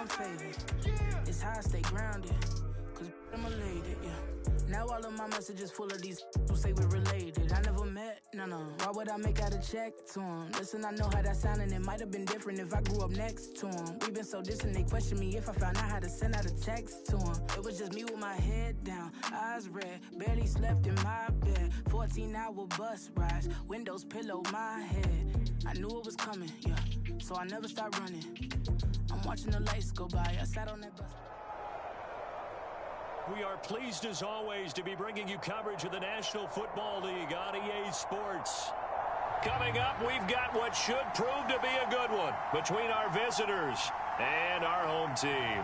I'm favored. It's how I stay grounded, cause I'm a lady, yeah. Now all of my messages full of these who say we're related. I never met, no. Why would I make out a check to him? Listen, I know how that sound, and it might have been different if I grew up next to him. We've been so distant, they question me if I found out how to send out a text to him. It was just me with my head down, eyes red, barely slept in my bed. 14-hour bus rides, windows pillow my head. I knew it was coming, yeah, so I never stopped running. I'm watching the lights go by, I sat on that bus. We are pleased, as always, to be bringing you coverage of the National Football League on EA Sports. Coming up, we've got what should prove to be a good one between our visitors and our home team.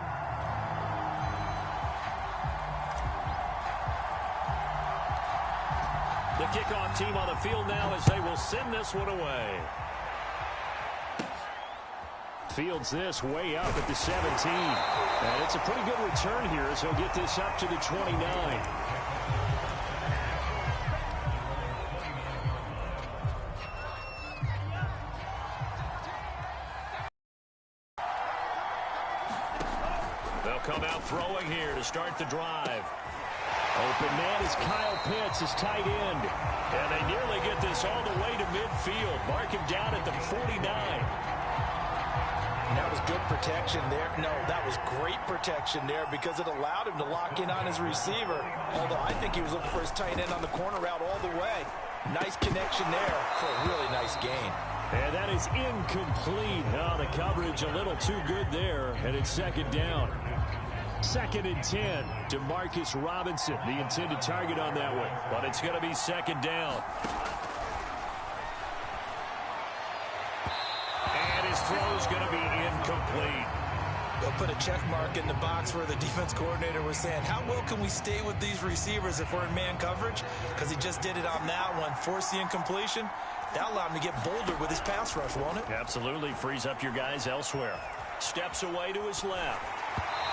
The kickoff team on the field now as they will send this one away. Fields this way up at the 17. And it's a pretty good return here as he'll get this up to the 29. They'll come out throwing here to start the drive. Open man is Kyle Pitts, his tight end. And they nearly get this all the way to midfield. Mark him down at the 49. That was good protection there. No, that was great protection there because it allowed him to lock in on his receiver. Although I think he was looking for his tight end on the corner route all the way. Nice connection there for a really nice gain. And that is incomplete. Oh, the coverage a little too good there, and it's second down. 2nd and 10 to Marcus Robinson, the intended target on that one. But it's going to be second down. And his throw's going to be incomplete. They'll put a check mark in the box where the defense coordinator was saying, how well can we stay with these receivers if we're in man coverage? Because he just did it on that one, forced the incompletion. That'll allow him to get bolder with his pass rush, won't it? Absolutely. Frees up your guys elsewhere. Steps away to his left.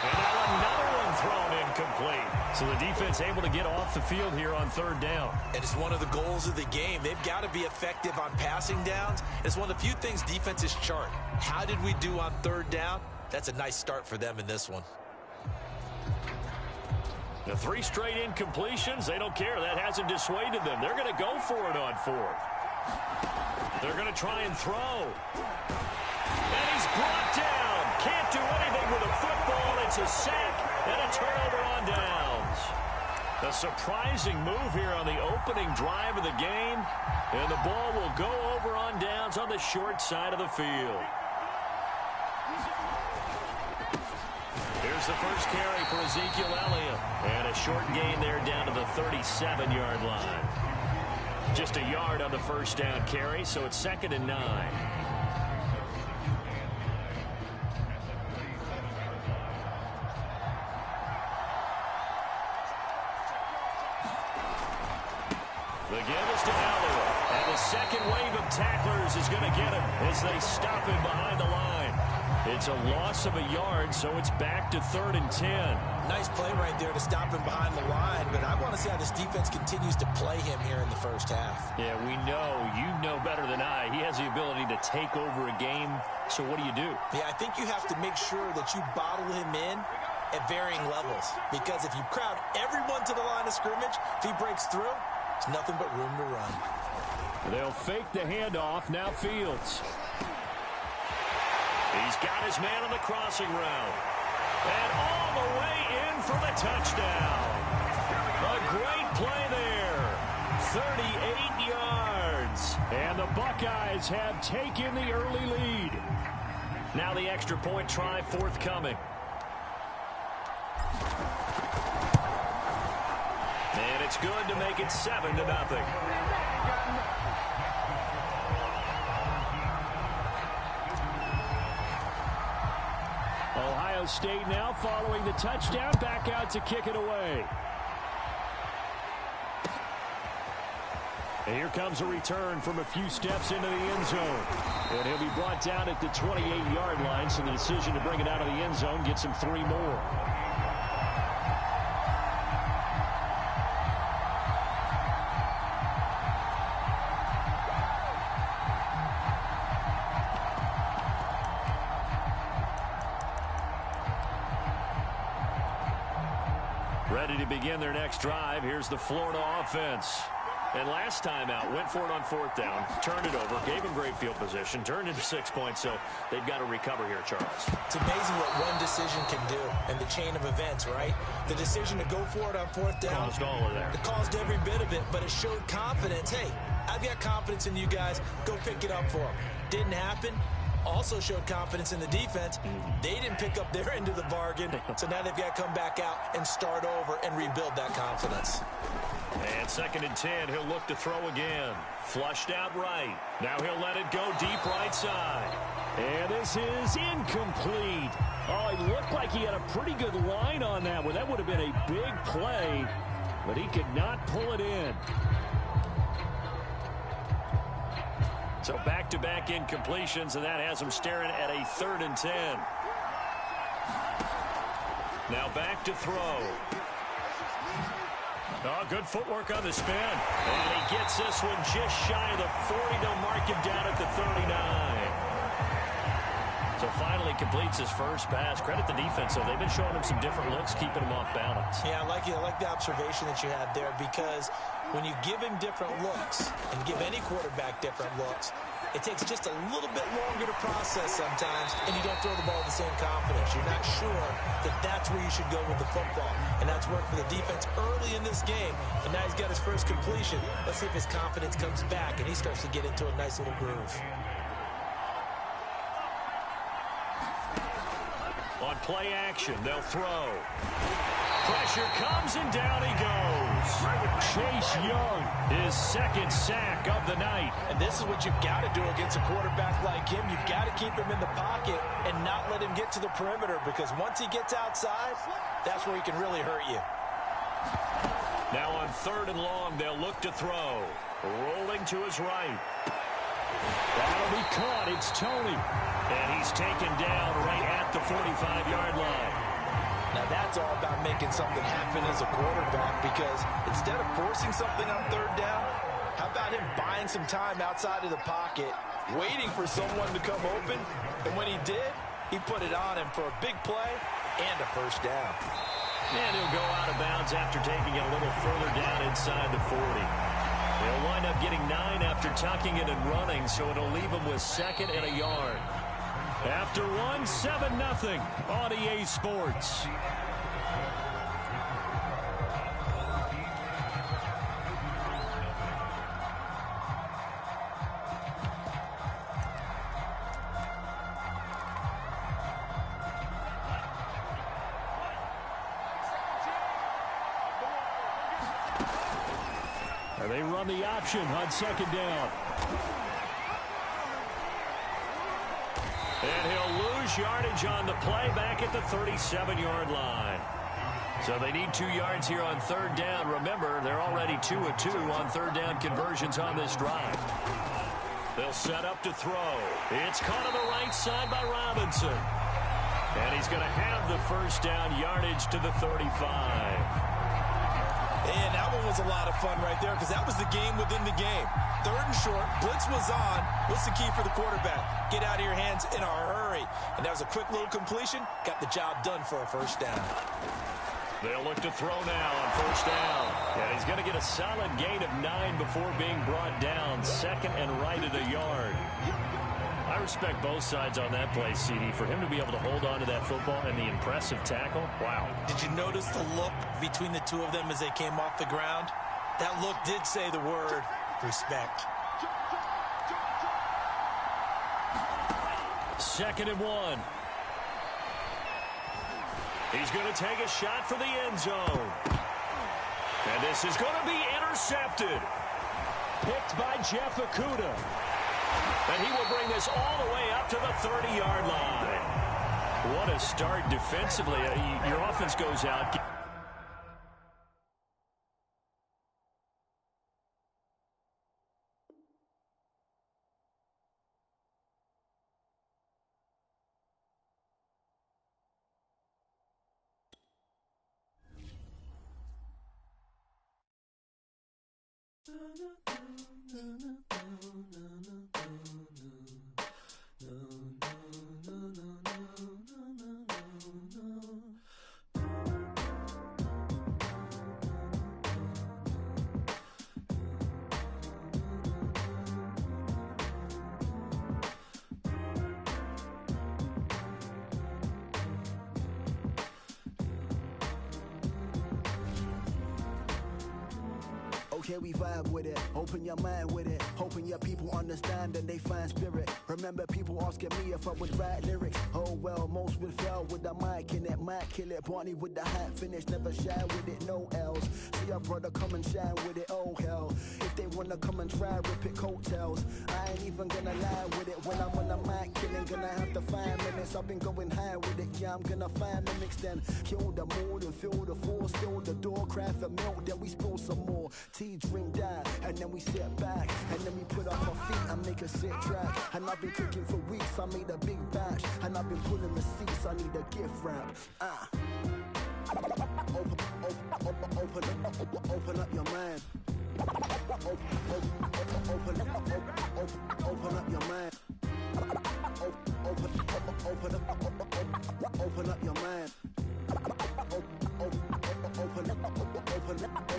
And now another one thrown incomplete. So the defense able to get off the field here on third down. And it's one of the goals of the game. They've got to be effective on passing downs. It's one of the few things defenses chart. How did we do on third down? That's a nice start for them in this one. The 3 straight incompletions, they don't care. That hasn't dissuaded them. They're going to go for it on 4th. They're going to try and throw. And he's brought down. Can't do anything with a football. It's a sack and a turnover on downs. A surprising move here on the opening drive of the game. And the ball will go over on downs on the short side of the field. Here's the first carry for Ezekiel Elliott. And a short gain there down to the 37-yard line. Just a yard on the first down carry, so it's 2nd and 9. The give is to Elliott. And the second wave of tacklers is going to get him as they stop him behind the line. It's a loss of a yard, so it's back to 3rd and 10. Nice play right there to stop him behind the line, but I want to see how this defense continues to play him here in the first half. Yeah, we know. You know better than I. He has the ability to take over a game, so what do you do? Yeah, I think you have to make sure that you bottle him in at varying levels, because if you crowd everyone to the line of scrimmage, if he breaks through, there's nothing but room to run. They'll fake the handoff. Now Fields. He's got his man on the crossing route. And all the way in for the touchdown. A great play there. 38 yards. And the Buckeyes have taken the early lead. Now the extra point try forthcoming. And it's good to make it 7-0. Ohio State now following the touchdown, back out to kick it away. And here comes a return from a few steps into the end zone. And he'll be brought down at the 28-yard line, so the decision to bring it out of the end zone gets him 3 more. Ready to begin their next drive. Here's the Florida offense. And last time out, went for it on fourth down, turned it over, gave them great field position, turned into 6 points, so they've got to recover here, Charles. It's amazing what one decision can do in the chain of events, right? The decision to go for it on fourth down. Caused all of that. It caused every bit of it, but it showed confidence. Hey, I've got confidence in you guys. Go pick it up for them. Didn't happen. Also showed confidence in the defense. They didn't pick up their end of the bargain, so now they've got to come back out and start over and rebuild that confidence. And 2nd and 10, he'll look to throw again. Flushed out right. Now he'll let it go deep right side. And this is incomplete. Oh, it looked like he had a pretty good line on that one. That would have been a big play, but he could not pull it in. So back-to-back incompletions, and that has him staring at a 3rd and 10. Now back to throw. Oh, good footwork on the spin. And he gets this one just shy of the 40. They'll mark him down at the 39. So finally completes his first pass. Credit the defense, though. They've been showing him some different looks, keeping him off balance. Yeah, I like the observation that you had there, because when you give him different looks and give any quarterback different looks, it takes just a little bit longer to process sometimes, and you don't throw the ball with the same confidence. You're not sure that that's where you should go with the football, and that's worked for the defense early in this game, and now he's got his first completion. Let's see if his confidence comes back, and he starts to get into a nice little groove. On play action, they'll throw. Pressure comes, and down he goes. Chase Young, his 2nd sack of the night. And this is what you've got to do against a quarterback like him. You've got to keep him in the pocket and not let him get to the perimeter, because once he gets outside, that's where he can really hurt you. Now on 3rd and long, they'll look to throw. Rolling to his right. That'll be caught. It's Tony. And he's taken down right at the 45-yard line. Now that's all about making something happen as a quarterback, because instead of forcing something on 3rd down, how about him buying some time outside of the pocket, waiting for someone to come open, and when he did, he put it on him for a big play and a first down. And he'll go out of bounds after taking it a little further down inside the 40. He'll wind up getting 9 after tucking it and running, so it'll leave him with 2nd and a yard. After one, 7-0 on EA Sports. And they run the option on 2nd down. And he'll lose yardage on the play back at the 37-yard line. So they need 2 yards here on 3rd down. Remember, they're already 2 of 2 on 3rd down conversions on this drive. They'll set up to throw. It's caught on the right side by Robinson. And he's going to have the first down yardage to the 35. And that one was a lot of fun right there, because that was the game within the game. 3rd and short, blitz was on. What's the key for the quarterback? Get out of your hands in a hurry. And that was a quick little completion. Got the job done for a first down. They'll look to throw now on 1st down. And he's going to get a solid gain of 9 before being brought down. 2nd and right at a yard. I respect both sides on that play, CD. For him to be able to hold on to that football and the impressive tackle, wow. Did you notice the look between the two of them as they came off the ground? That look did say the word respect. 2nd and 1. He's going to take a shot for the end zone. And this is going to be intercepted. Picked by Jeff Okudah. And he will bring this all the way up to the 30-yard line. What a start defensively. Your offense goes out. Okay, we vibe with it. Open your mind with it. Hoping your people understand and they find spirit. Remember people asking me if I would write lyrics. Oh well, most would fail with the mic in it. Might kill it. Barney with the hat finish. Never shy with it. No L's. See a brother come and shine with it. Oh hell. If they wanna come and try, rip it coattails. I ain't even gonna lie with it. When I'm on the mic killing, gonna have to 5 minutes. I've been going high with it. Yeah, I'm gonna find mimics then. Kill the mood and feel the force. Still the door, craft a milk. Then we spill some more. Tea, drink, die. And then we sit back. And then we put up our feet and make a sick track. And I've been cooking for weeks. I made a big batch. And I've been pulling receipts. I need a gift wrap. Open up your mind. Open up your mind. Open up your mind.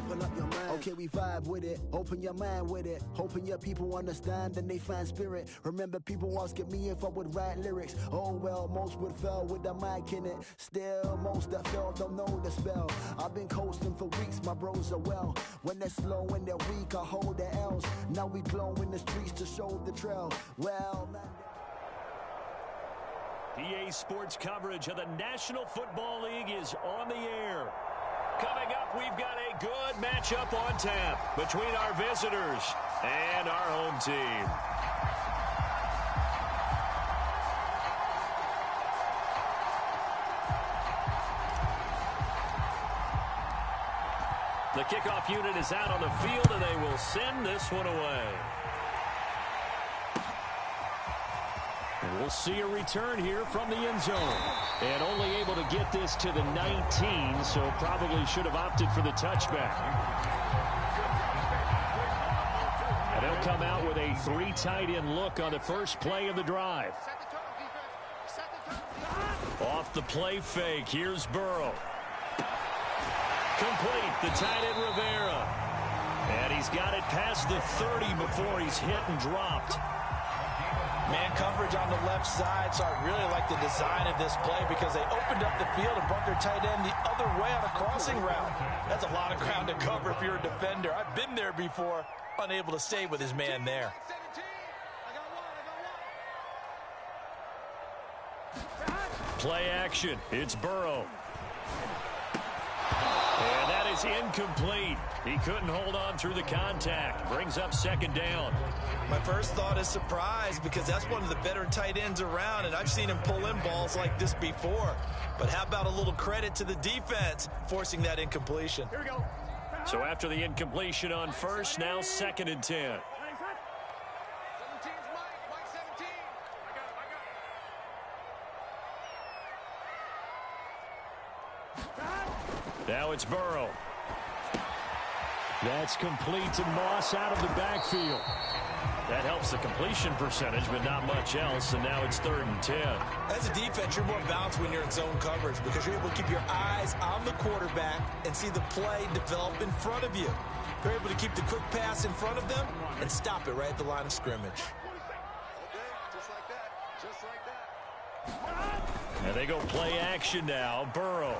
Open up your mind. Okay, we vibe with it. Open your mind with it. Hoping your people understand and they find spirit. Remember people asking me if I would write lyrics. Oh well, most would fail with the mic in it. Still, most that fail don't know the spell. I've been coasting for weeks, my bros are well. When they're slow and they're weak, I hold their L's. Now we glow in the streets to show the trail. Well, man. EA Sports coverage of the National Football League is on the air. Coming up, we've got a good matchup on tap between our visitors and our home team. The kickoff unit is out on the field, and they will send this one away. And we'll see a return here from the end zone. And only able to get this to the 19, so probably should have opted for the touchback. And they'll come out with a 3 tight end look on the first play of the drive. Off the play fake, here's Burrow. Complete, the tight end Rivera. And he's got it past the 30 before he's hit and dropped. Man coverage on the left side, so I really like the design of this play because they opened up the field and brought their tight end the other way on a crossing route. That's a lot of ground to cover if you're a defender. I've been there before, unable to stay with his man there. Play action, it's Burrow. And that is incomplete. He couldn't hold on through the contact. Brings up second down. My first thought is surprise because that's one of the better tight ends around, and I've seen him pull in balls like this before. But how about a little credit to the defense forcing that incompletion? Here we go. So after the incompletion on first, now 2nd and 10. Now it's Burrow. That's complete to Moss out of the backfield. That helps the completion percentage, but not much else, and now it's 3rd and 10. As a defense, you're more balanced when you're in zone coverage because you're able to keep your eyes on the quarterback and see the play develop in front of you. You're able to keep the quick pass in front of them and stop it right at the line of scrimmage. And they go play action now. Burrow.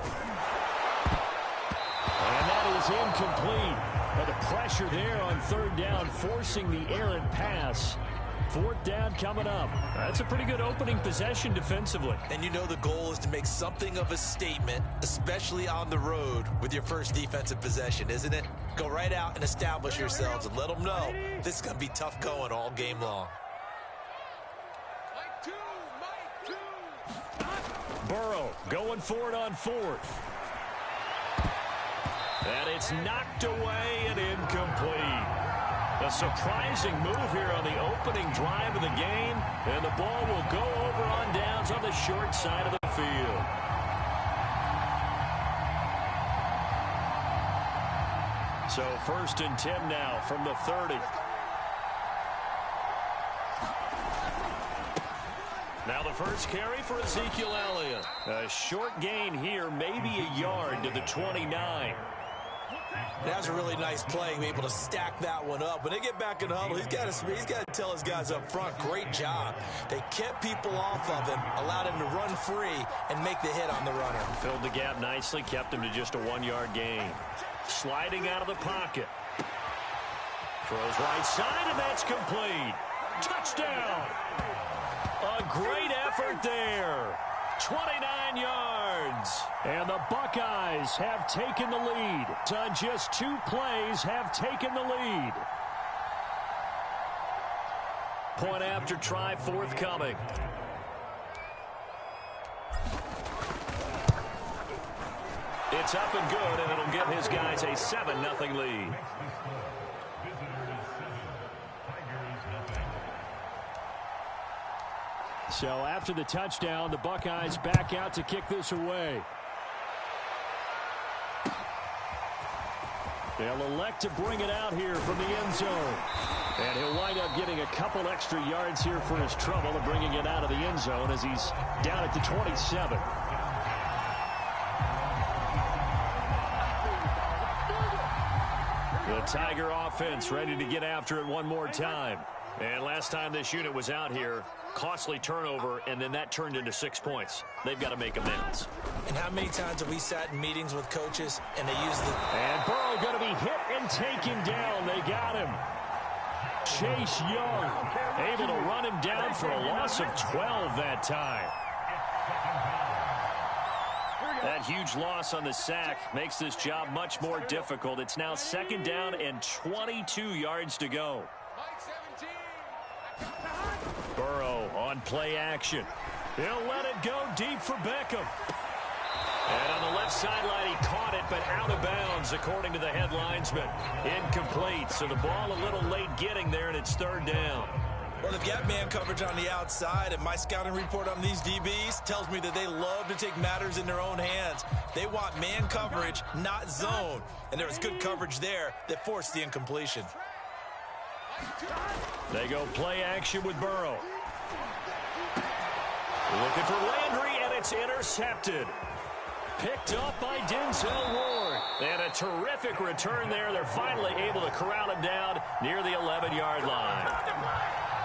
And that is incomplete. But the pressure there on 3rd down, forcing the errant pass. 4th down coming up. That's a pretty good opening possession defensively. And you know the goal is to make something of a statement, especially on the road with your first defensive possession, isn't it? Go right out and establish yourselves and let them know this is going to be tough going all game long. Burrow going for it on 4th. And it's knocked away and incomplete. A surprising move here on the opening drive of the game. And the ball will go over on downs on the short side of the field. So 1st and 10 now from the 30. Now the first carry for Ezekiel Elliott. A short gain here, maybe a yard to the 29. That's a really nice play, able to stack that one up. When they get back in the huddle, he's got to tell his guys up front, great job. They kept people off of him, allowed him to run free and make the hit on the runner. Filled the gap nicely, kept him to just a 1-yard gain. Sliding out of the pocket. Throws right side, and that's complete. Touchdown! A great effort there. 29 yards. And the Buckeyes have taken the lead. On just 2 plays, have taken the lead. Point after try forthcoming. It's up and good, and it'll give his guys a 7-0 lead. So after the touchdown, the Buckeyes back out to kick this away. They'll elect to bring it out here from the end zone. And he'll wind up getting a couple extra yards here for his trouble of bringing it out of the end zone as he's down at the 27. The Tiger offense ready to get after it one more time. And last time this unit was out here, costly turnover, and then that turned into 6 points. They've got to make amends. And how many times have we sat in meetings with coaches and they use the... And Burrow going to be hit and taken down. They got him. Chase Young able to run him down for a loss of 12 that time. That huge loss on the sack makes this job much more difficult. It's now 2nd down and 22 yards to go. Burrow on play action. He'll let it go deep for Beckham. And on the left sideline, he caught it, but out of bounds, according to the head linesman. Incomplete, so the ball a little late getting there, and it's 3rd down. Well, they've got man coverage on the outside, and my scouting report on these DBs tells me that they love to take matters in their own hands. They want man coverage, not zone. And there was good coverage there that forced the incompletion. They go play action with Burrow. Looking for Landry, and it's intercepted. Picked up by Denzel Ward. And a terrific return there. They're finally able to corral him down near the 11-yard line.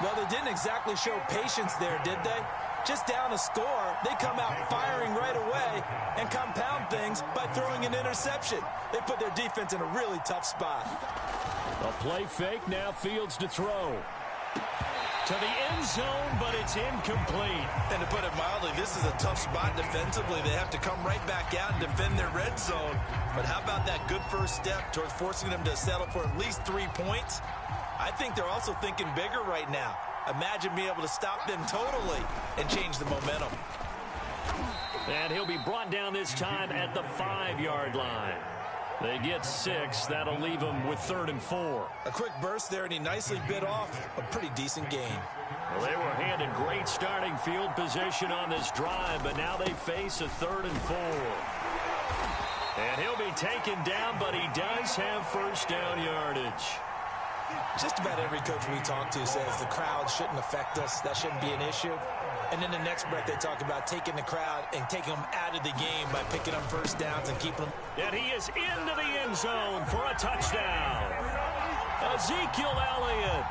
Well, they didn't exactly show patience there, did they? Just down a score, they come out firing right away and compound things by throwing an interception. They put their defense in a really tough spot. A play fake, now Fields to throw. To the end zone, but it's incomplete. And to put it mildly, this is a tough spot defensively. They have to come right back out and defend their red zone. But how about that good first step towards forcing them to settle for at least 3 points? I think they're also thinking bigger right now. Imagine being able to stop them totally and change the momentum. And he'll be brought down this time at the 5-yard line. They get 6. That'll leave them with 3rd and 4. A quick burst there, and he nicely bit off a pretty decent gain. Well, they were handed great starting field position on this drive, but now they face a 3rd and 4. And he'll be taken down, but he does have first down yardage. Just about every coach we talk to says the crowd shouldn't affect us. That shouldn't be an issue. And in the next breath, they talk about taking the crowd and taking them out of the game by picking up first downs and keeping them. And he is into the end zone for a touchdown. Ezekiel Elliott.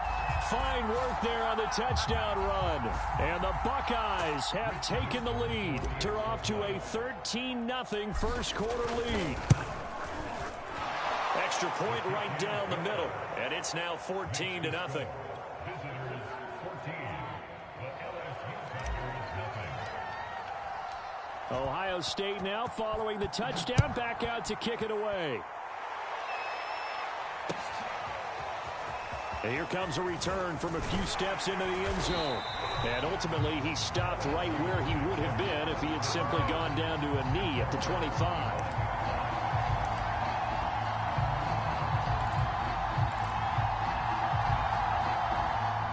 Fine work there on the touchdown run. And the Buckeyes have taken the lead. They're off to a 13-0 first quarter lead. Extra point right down the middle. And it's now 14-0. Ohio State now following the touchdown, back out to kick it away. And here comes a return from a few steps into the end zone. And ultimately, he stopped right where he would have been if he had simply gone down to a knee at the 25.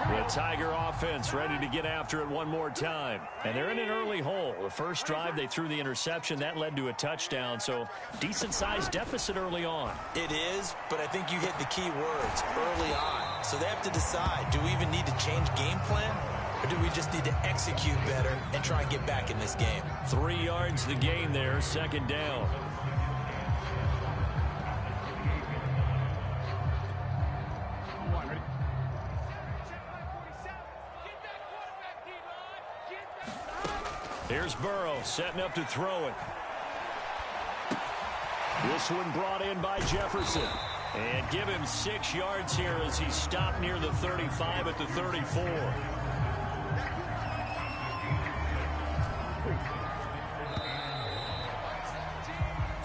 The Tiger offense ready to get after it one more time. And they're in an early hole. The first drive, they threw the interception. That led to a touchdown, so decent-sized deficit early on. It is, but I think you hit the key words early on. So they have to decide, do we even need to change game plan? Or do we just need to execute better and try and get back in this game? 3 yards the gain there, 2nd down. Here's Burrow setting up to throw it. This one brought in by Jefferson. And give him 6 yards here as he stopped near the 35 at the 34.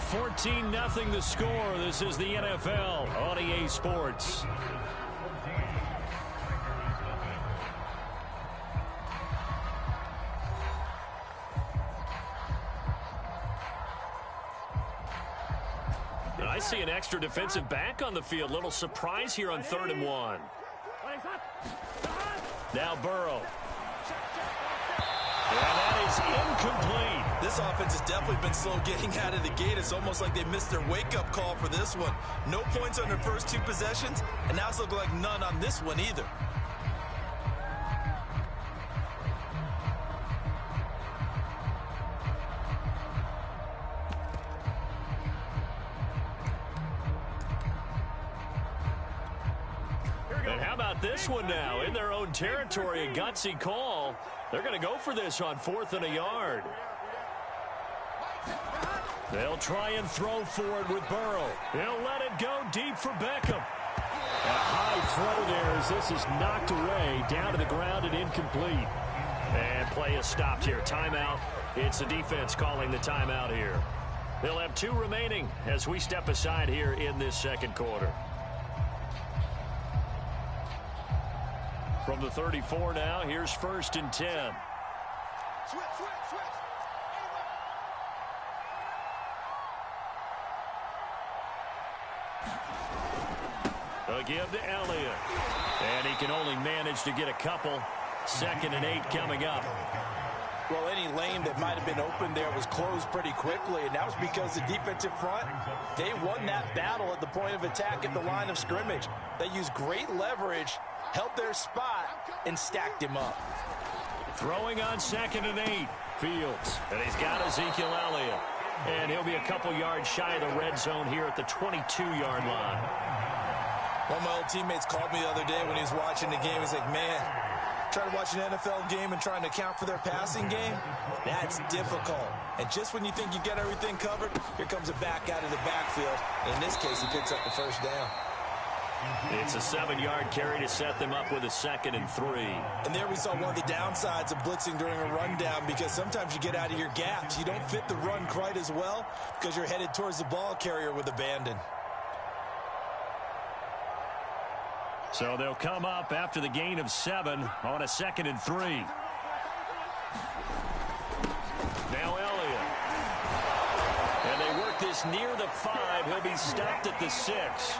$14-0 the score. This is the NFL on EA Sports. I see an extra defensive back on the field. Little surprise here on 3rd and 1. Now Burrow. And that is incomplete. This offense has definitely been slow getting out of the gate. It's almost like they missed their wake-up call for this one. No points on their first 2 possessions, and now it's looking like none on this one either. And how about this one now? In their own territory, a gutsy call. They're going to go for this on 4th and a yard. They'll try and throw for it with Burrow. He'll let it go deep for Beckham. A high throw there as this is knocked away, down to the ground and incomplete. And play is stopped here. Timeout. It's the defense calling the timeout here. They'll have 2 remaining as we step aside here in this second quarter. From the 34 now, here's 1st and 10. Switch. A give to Elliott. And he can only manage to get a couple. 2nd and 8 coming up. Well, any lane that might have been open there was closed pretty quickly, and that was because the defensive front, they won that battle at the point of attack at the line of scrimmage. They used great leverage, held their spot, and stacked him up. Throwing on 2nd and 8. Fields. And he's got Ezekiel Elliott. And he'll be a couple yards shy of the red zone here at the 22-yard line. One of my old teammates called me the other day when he was watching the game. He's like, man, trying to watch an NFL game and trying to account for their passing game, that's difficult. And just when you think you get everything covered, here comes a back out of the backfield. In this case, he picks up the 1st down. It's a 7-yard carry to set them up with a 2nd and 3. And there we saw one of the downsides of blitzing during a rundown, because sometimes you get out of your gaps. You don't fit the run quite as well because you're headed towards the ball carrier with abandon. So they'll come up after the gain of 7 on a 2nd and 3. Now Elliott. And they work this near the 5. He'll be stopped at the 6.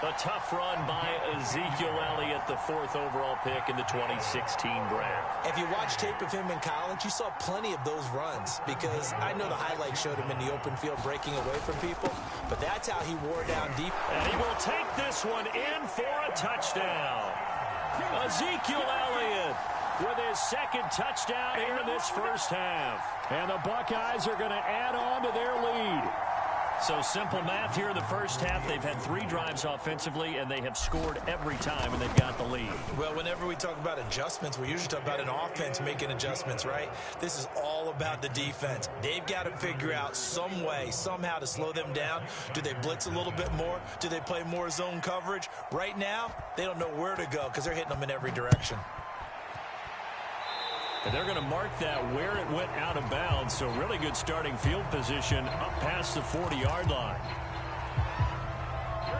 A tough run by Ezekiel Elliott, the 4th overall pick in the 2016 draft. If you watch tape of him in college, you saw plenty of those runs, because I know the highlights showed him in the open field breaking away from people, but that's how he wore down deep. And he will take this one in for a touchdown. Ezekiel Elliott with his 2nd touchdown here in this first half. And the Buckeyes are going to add on to their lead. So simple math here in the first half. They've had 3 drives offensively, and they have scored every time, and they've got the lead. Well, whenever we talk about adjustments, we usually talk about an offense making adjustments, right? This is all about the defense. They've got to figure out some way, somehow to slow them down. Do they blitz a little bit more? Do they play more zone coverage? Right now, they don't know where to go because they're hitting them in every direction. And they're going to mark that where it went out of bounds. So really good starting field position up past the 40-yard line.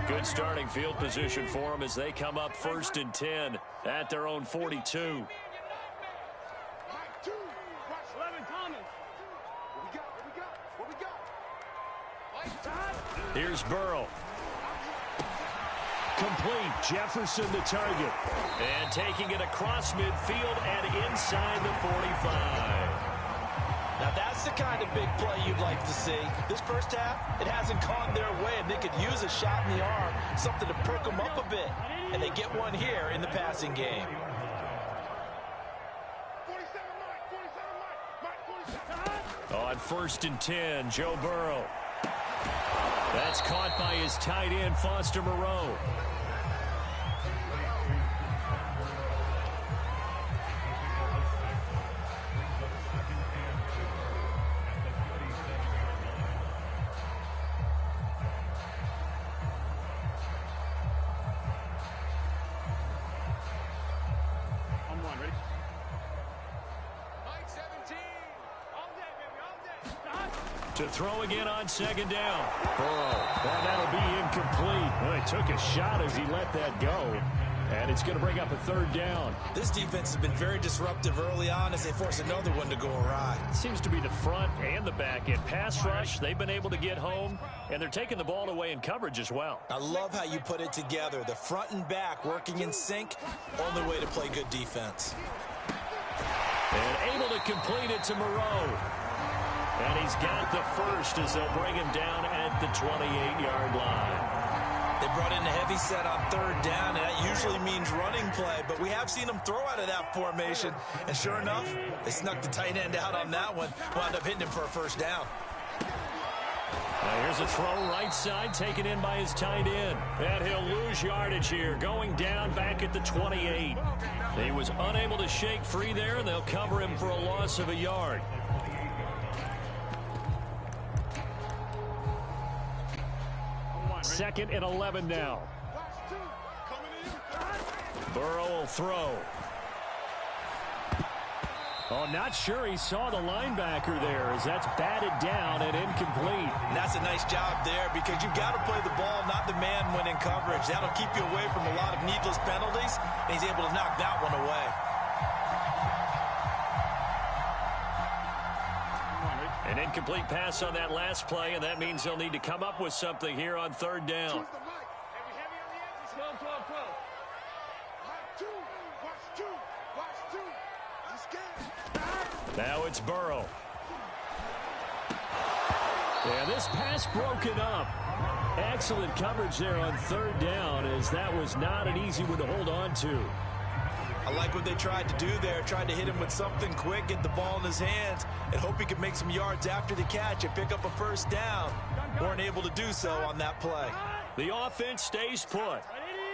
Good starting field position for them as they come up 1st and 10 at their own 42. Here's Burrow. Complete. Jefferson the target. And taking it across midfield and inside the 45. Now that's the kind of big play you'd like to see. This first half, it hasn't gone their way, and they could use a shot in the arm, something to perk them up a bit. And they get one here in the passing game. On 1st and 10, Joe Burrow. That's caught by his tight end, Foster Moreau. To throw again on second down. Burrow. And that'll be incomplete. Well, he took a shot as he let that go. And it's going to bring up a third down. This defense has been very disruptive early on as they force another one to go awry. Seems to be the front and the back end. Pass rush, they've been able to get home, and they're taking the ball away in coverage as well. I love how you put it together. The front and back working in sync, only way to play good defense. And able to complete it to Moreau. And he's got the first as they'll bring him down at the 28-yard line. They brought in a heavy set on third down, and that usually means running play, but we have seen them throw out of that formation. And sure enough, they snuck the tight end out on that one, wound up hitting him for a first down. Now here's a throw right side, taken in by his tight end. And he'll lose yardage here, going down back at the 28. He was unable to shake free there, and they'll cover him for a loss of a yard. Second and 11 now. Burrow will throw. Oh, not sure he saw the linebacker there as that's batted down and incomplete. And that's a nice job there because you've got to play the ball, not the man when in coverage. That'll keep you away from a lot of needless penalties, and he's able to knock that one away. An incomplete pass on that last play, and that means they'll need to come up with something here on third down. Now it's Burrow. Yeah, this pass broken up. Excellent coverage there on third down, as that was not an easy one to hold on to. I like what they tried to do there, tried to hit him with something quick, get the ball in his hands, and hope he could make some yards after the catch and pick up a first down. Weren't able to do so on that play. The offense stays put.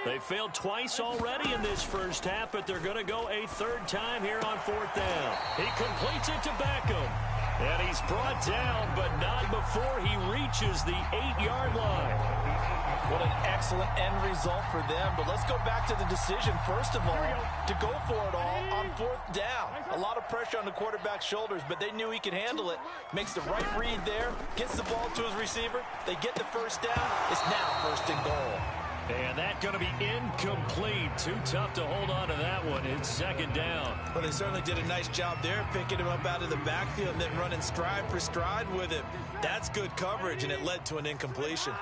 They failed twice already in this first half, but they're going to go a third time here on fourth down. He completes it to Beckham. And he's brought down, but not before he reaches the 8-yard line. What an excellent end result for them. But let's go back to the decision, first of all, to go for it all on fourth down. A lot of pressure on the quarterback's shoulders, but they knew he could handle it. Makes the right read there, gets the ball to his receiver. They get the first down. It's now first and goal. And that's going to be incomplete. Too tough to hold on to that one. It's second down. Well, they certainly did a nice job there, picking him up out of the backfield and then running stride for stride with him. That's good coverage, and it led to an incompletion.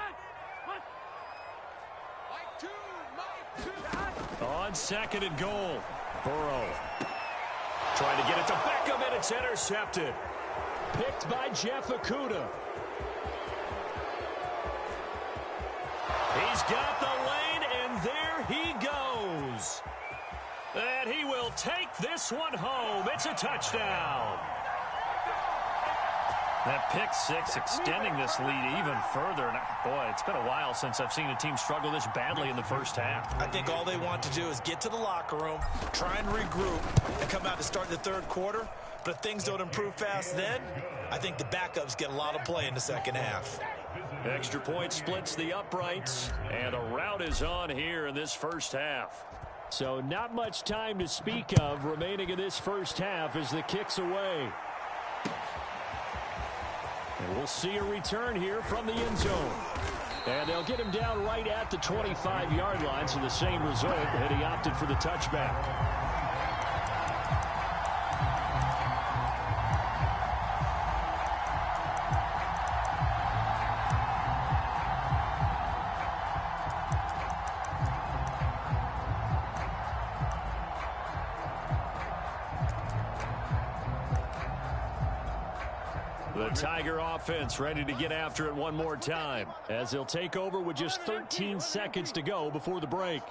On second and goal, Burrow trying to get it to Beckham, and it's intercepted. Picked by Jeff Okudah. He's got the lane, and there he goes. And he will take this one home. It's a touchdown. That pick six extending this lead even further. And boy, it's been a while since I've seen a team struggle this badly in the first half. I think all they want to do is get to the locker room, try and regroup, and come out to start the third quarter. But if things don't improve fast then, I think the backups get a lot of play in the second half. Extra point splits the uprights, and a rout is on here in this first half. So not much time to speak of remaining in this first half as the kick's away. And we'll see a return here from the end zone. And they'll get him down right at the 25-yard line, so the same result, and he opted for the touchback. The Tiger offense ready to get after it one more time as they'll take over with just 13 seconds to go before the break.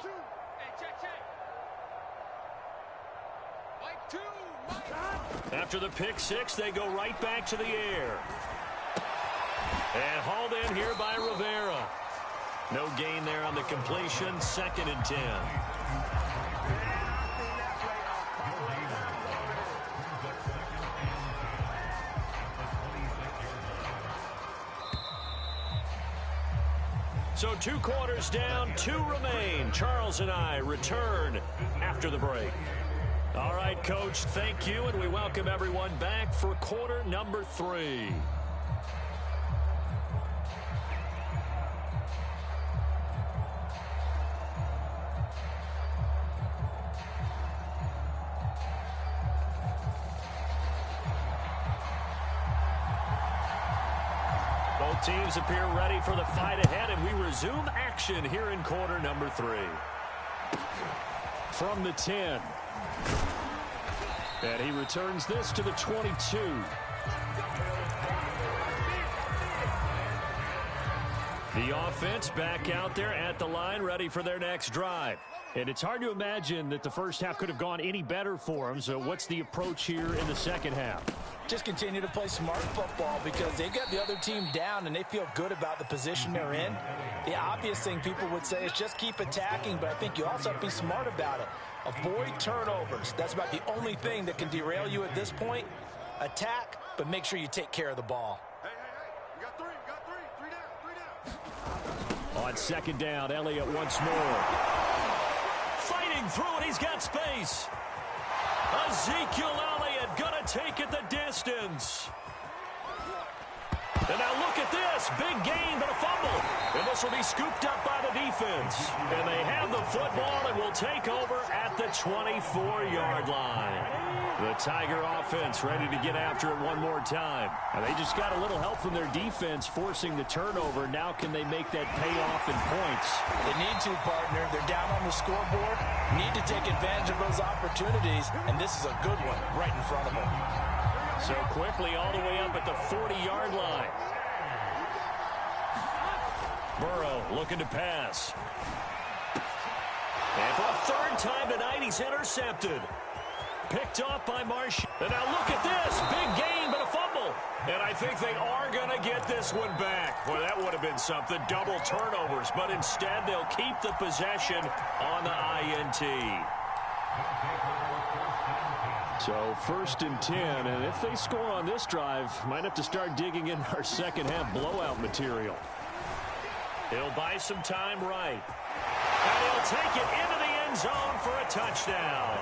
After the pick six, they go right back to the air. And hauled in here by Rivera. No gain there on the completion, second and 10. So 2 quarters down, 2 remain. Charles and I return after the break. All right, Coach, thank you, and we welcome everyone back for quarter number 3. Both teams appear ready for the fight ahead, and we resume action here in quarter number 3. From the 10. And he returns this to the 22. The offense back out there at the line, ready for their next drive. And it's hard to imagine that the first half could have gone any better for them. So what's the approach here in the second half? Just continue to play smart football because they got the other team down and they feel good about the position they're in. The obvious thing people would say is just keep attacking, but I think you also have to be smart about it. Avoid turnovers. That's about the only thing that can derail you at this point. Attack, but make sure you take care of the ball. Hey. We got three down. On second down, Elliott once more. Fighting through it, he's got space. Ezekiel Elliott gonna take it the distance. And now look at this. Big gain, but a fumble. And this will be scooped up by the defense. And they have the football and will take over at the 24-yard line. The Tiger offense ready to get after it one more time. And they just got a little help from their defense forcing the turnover. Now can they make that pay off in points? They need to, partner. They're down on the scoreboard. Need to take advantage of those opportunities. And this is a good one right in front of them. So quickly all the way up at the 40-yard line. Burrow looking to pass. And for a third time tonight, he's intercepted. Picked off by Marsh. And now look at this. Big gain, but a fumble. And I think they are going to get this one back. Boy, that would have been something. Double turnovers. But instead, they'll keep the possession on the INT. So 1st and 10, and if they score on this drive, might have to start digging in our second half blowout material. He'll buy some time right. And he'll take it into the end zone for a touchdown.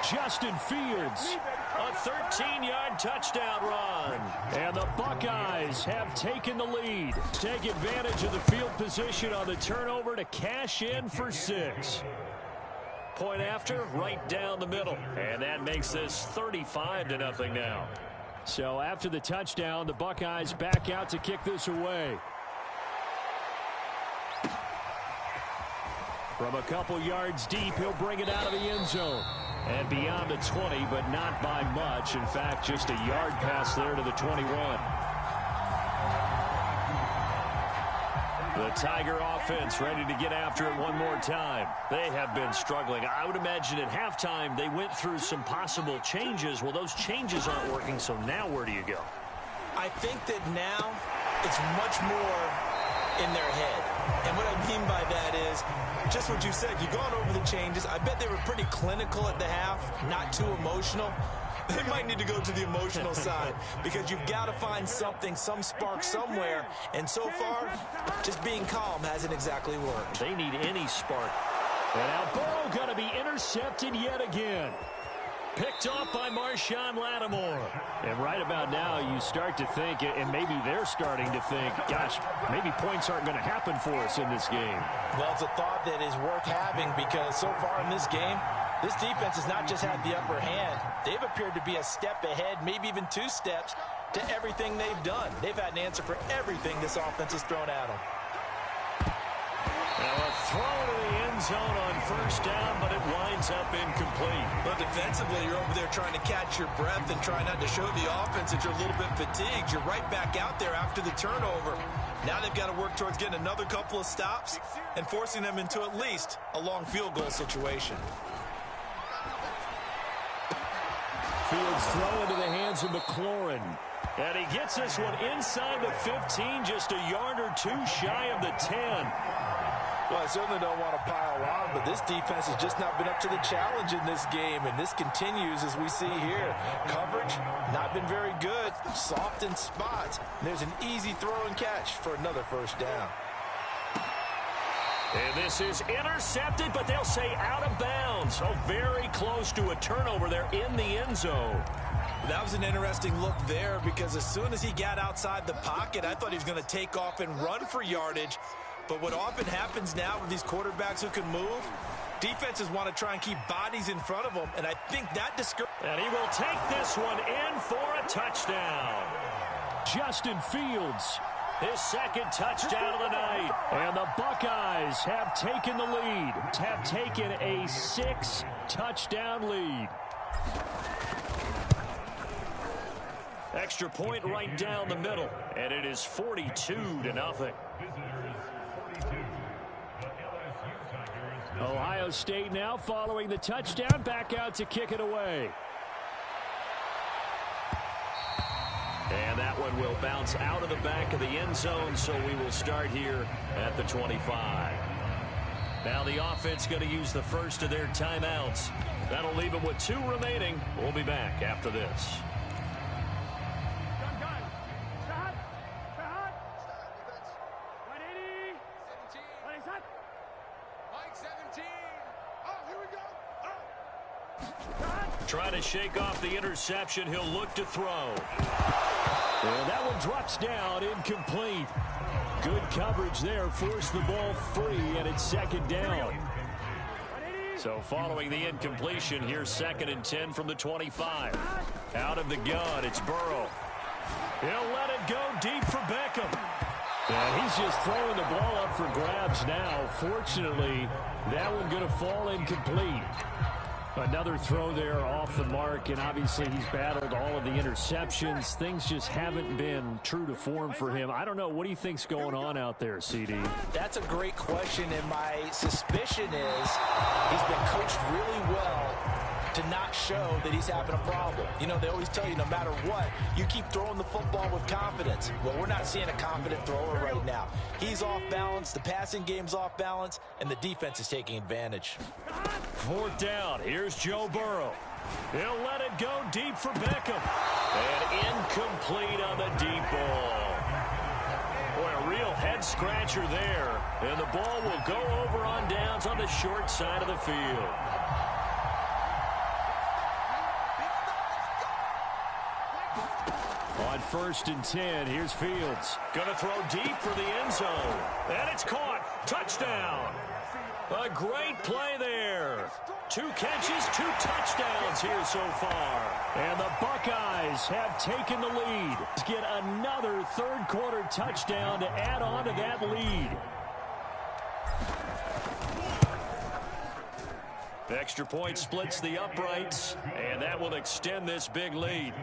Justin Fields, a 13-yard touchdown run. And the Buckeyes have taken the lead. Take advantage of the field position on the turnover to cash in for 6. Point after, right down the middle. And that makes this 35-0 now. So after the touchdown, the Buckeyes back out to kick this away. From a couple yards deep, he'll bring it out of the end zone. And beyond the 20, but not by much. In fact, just a yard pass there to the 21. The Tiger offense ready to get after it one more time. They have been struggling. I would imagine at halftime they went through some possible changes. Well, those changes aren't working, so now where do you go? I think that now it's much more in their head. And what I mean by that is just what you said. You've gone over the changes. I bet they were pretty clinical at the half, not too emotional. They might need to go to the emotional side because you've got to find something, some spark somewhere. And so far, just being calm hasn't exactly worked. They need any spark. And now Burrow going to be intercepted yet again. Picked off by Marshawn Lattimore. And right about now, you start to think, and maybe they're starting to think, gosh, maybe points aren't going to happen for us in this game. Well, it's a thought that is worth having because so far in this game, this defense has not just had the upper hand. They've appeared to be a step ahead, maybe even 2 steps, to everything they've done. They've had an answer for everything this offense has thrown at them. Now a throw to the end zone on 1st down, but it winds up incomplete. But defensively, you're over there trying to catch your breath and try not to show the offense that you're a little bit fatigued. You're right back out there after the turnover. Now they've got to work towards getting another couple of stops and forcing them into at least a long field goal situation. Fields throw into the hands of McLaurin. And he gets this one inside the 15, just a yard or 2 shy of the 10. Well, I certainly don't want to pile on, but this defense has just not been up to the challenge in this game, and this continues as we see here. Coverage, not been very good, soft in spots. And there's an easy throw and catch for another 1st down. And this is intercepted, but they'll say out of bounds. Oh, very close to a turnover there in the end zone. That was an interesting look there because as soon as he got outside the pocket, I thought he was going to take off and run for yardage. But what often happens now with these quarterbacks who can move, defenses want to try and keep bodies in front of them, and I think that discourages. And he will take this one in for a touchdown. Justin Fields His second touchdown of the night. And the Buckeyes have taken the lead. Have taken a 6-touchdown lead. Extra point right down the middle. And it is 42-0. Ohio State now following the touchdown. Back out to kick it away. And that one will bounce out of the back of the end zone, so we will start here at the 25. Now the offense going to use the first of their timeouts. That'll leave them with 2 remaining. We'll be back after this. Trying to shake off the interception. He'll look to throw. And that one drops down, incomplete. Good coverage there, forced the ball free, and it's second down. So following the incompletion, here's 2nd and 10 from the 25. Out of the gun, it's Burrow. He'll let it go deep for Beckham. And he's just throwing the ball up for grabs now. Fortunately, that one going to fall incomplete. Another throw there off the mark, and obviously he's battled all of the interceptions. Things just haven't been true to form for him. I don't know. What do you think's going on out there, CD? That's a great question, and my suspicion is he's been coached really well to not show that he's having a problem. You know, they always tell you no matter what, you keep throwing the football with confidence. Well, we're not seeing a confident thrower right now. He's off balance, the passing game's off balance, and the defense is taking advantage. 4th down. Here's Joe Burrow. He'll let it go deep for Beckham. And incomplete on the deep ball. Boy, a real head-scratcher there. And the ball will go over on downs on the short side of the field. On 1st and 10, here's Fields. Going to throw deep for the end zone. And it's caught. Touchdown. A great play there. 2 catches, 2 touchdowns here so far. And the Buckeyes have taken the lead. Get another 3rd quarter touchdown to add on to that lead. The extra point splits the uprights, and that will extend this big lead.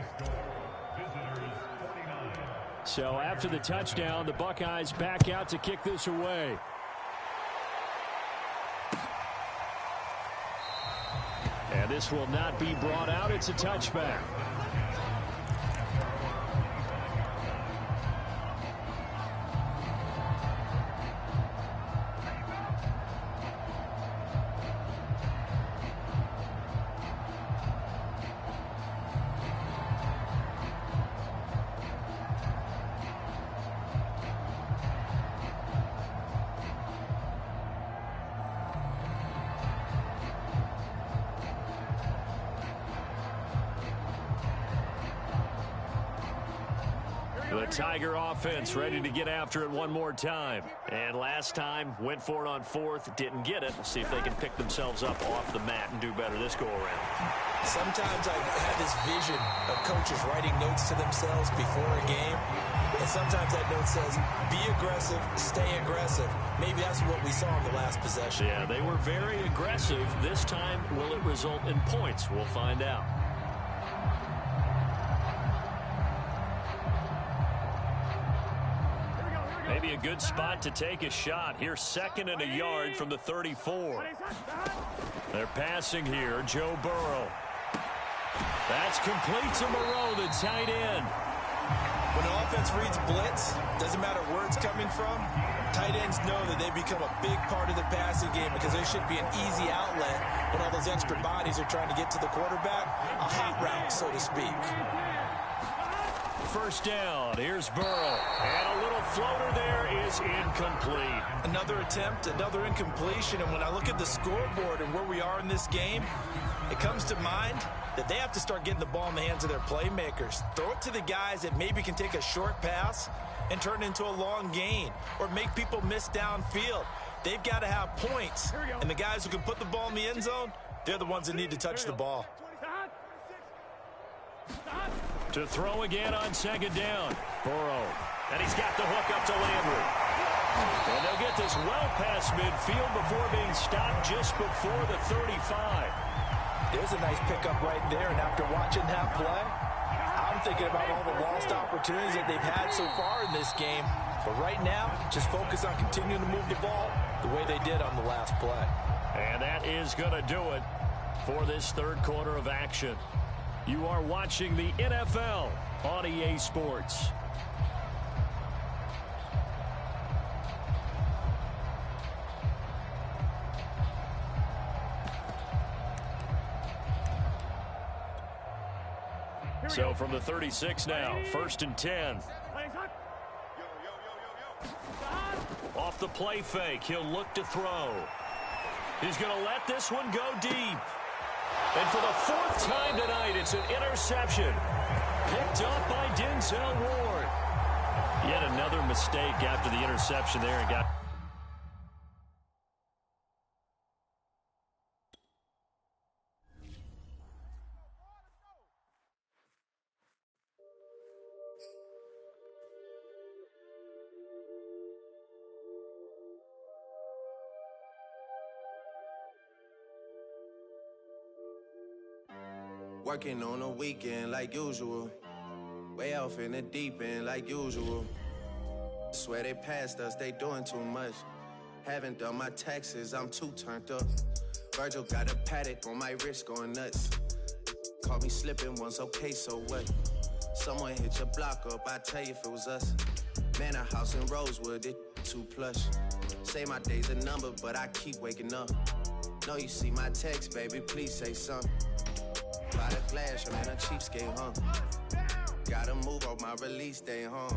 So after the touchdown, the Buckeyes back out to kick this away. And this will not be brought out. It's a touchback. The Tiger offense ready to get after it one more time. And last time, went for it on 4th, didn't get it. We'll see if they can pick themselves up off the mat and do better this go-around. Sometimes I have this vision of coaches writing notes to themselves before a game. And sometimes that note says, be aggressive, stay aggressive. Maybe that's what we saw in the last possession. Yeah, they were very aggressive. This time, will it result in points? We'll find out. Maybe a good spot to take a shot. Here's 2nd and a yard from the 34. They're passing here. Joe Burrow. That's complete to Moreau, the tight end. When an offense reads blitz, doesn't matter where it's coming from, tight ends know that they become a big part of the passing game because there should be an easy outlet when all those extra bodies are trying to get to the quarterback. A hot route, so to speak. 1st down. Here's Burrow. And a little floater there is incomplete. Another attempt, another incompletion. And when I look at the scoreboard and where we are in this game, it comes to mind that they have to start getting the ball in the hands of their playmakers. Throw it to the guys that maybe can take a short pass and turn it into a long gain or make people miss downfield. They've got to have points. And the guys who can put the ball in the end zone, they're the ones that need to touch the ball. To throw again on 2nd down. Burrow And he's got the hook up to Landry. And they'll get this well past midfield before being stopped just before the 35. There's a nice pickup right there, and after watching that play, I'm thinking about all the lost opportunities that they've had so far in this game. But right now, just focus on continuing to move the ball the way they did on the last play. And that is going to do it for this third quarter of action. You are watching the NFL on EA Sports. So from the 36 now, 1st and 10. Off the play fake, he'll look to throw. He's going to let this one go deep. And for the 4th time tonight, it's an interception. Picked up by Denzel Ward. Yet another mistake after the interception there and got... Working on a weekend like usual. Way off in the deep end like usual. Swear they passed us, they doing too much. Haven't done my taxes, I'm too turned up. Virgil got a paddock on my wrist going nuts. Caught me slipping once, okay, so what? Someone hit your block up, I tell you if it was us. Man, a house in Rosewood, it too plush. Say my day's a number, but I keep waking up. Know you see my text, baby, please say something. By the glass, I'm in a cheapskate, huh? Gotta move on my release day, huh?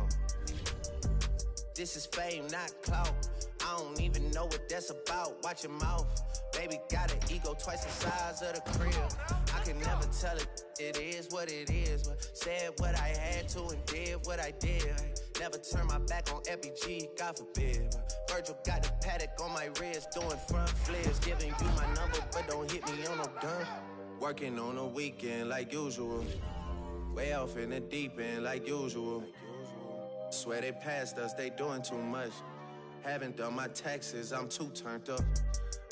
This is fame, not clout. I don't even know what that's about. Watch your mouth. Baby got an ego twice the size of the crib. I can never tell it. It is what it is. But said what I had to and did what I did. Never turn my back on FBG, God forbid. Virgil got the paddock on my wrist, doing front flips. Giving you my number, but don't hit me on no dime. Working on a weekend like usual. Way off in the deep end like usual. Swear they passed us, they doing too much. Haven't done my taxes, I'm too turned up.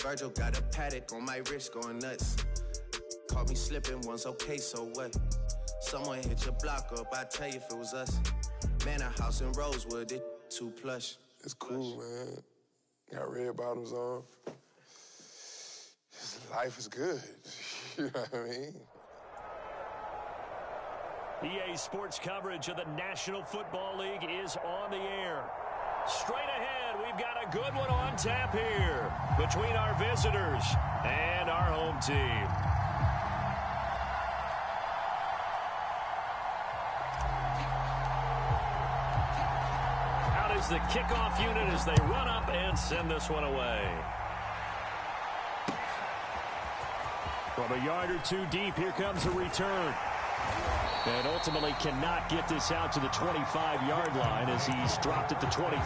Virgil got a paddock on my wrist going nuts. Caught me slipping once, okay, so what? Someone hit your block up, I tell you if it was us. Man, a house in Rosewood, it too plush. It's cool, man. Got red bottoms on. Life is good. You know what I mean? EA Sports coverage of the National Football League is on the air. Straight ahead, we've got a good one on tap here between our visitors and our home team. Out is the kickoff unit as they run up and send this one away. From a yard or two deep, here comes a return. And ultimately cannot get this out to the 25-yard line as he's dropped at the 23.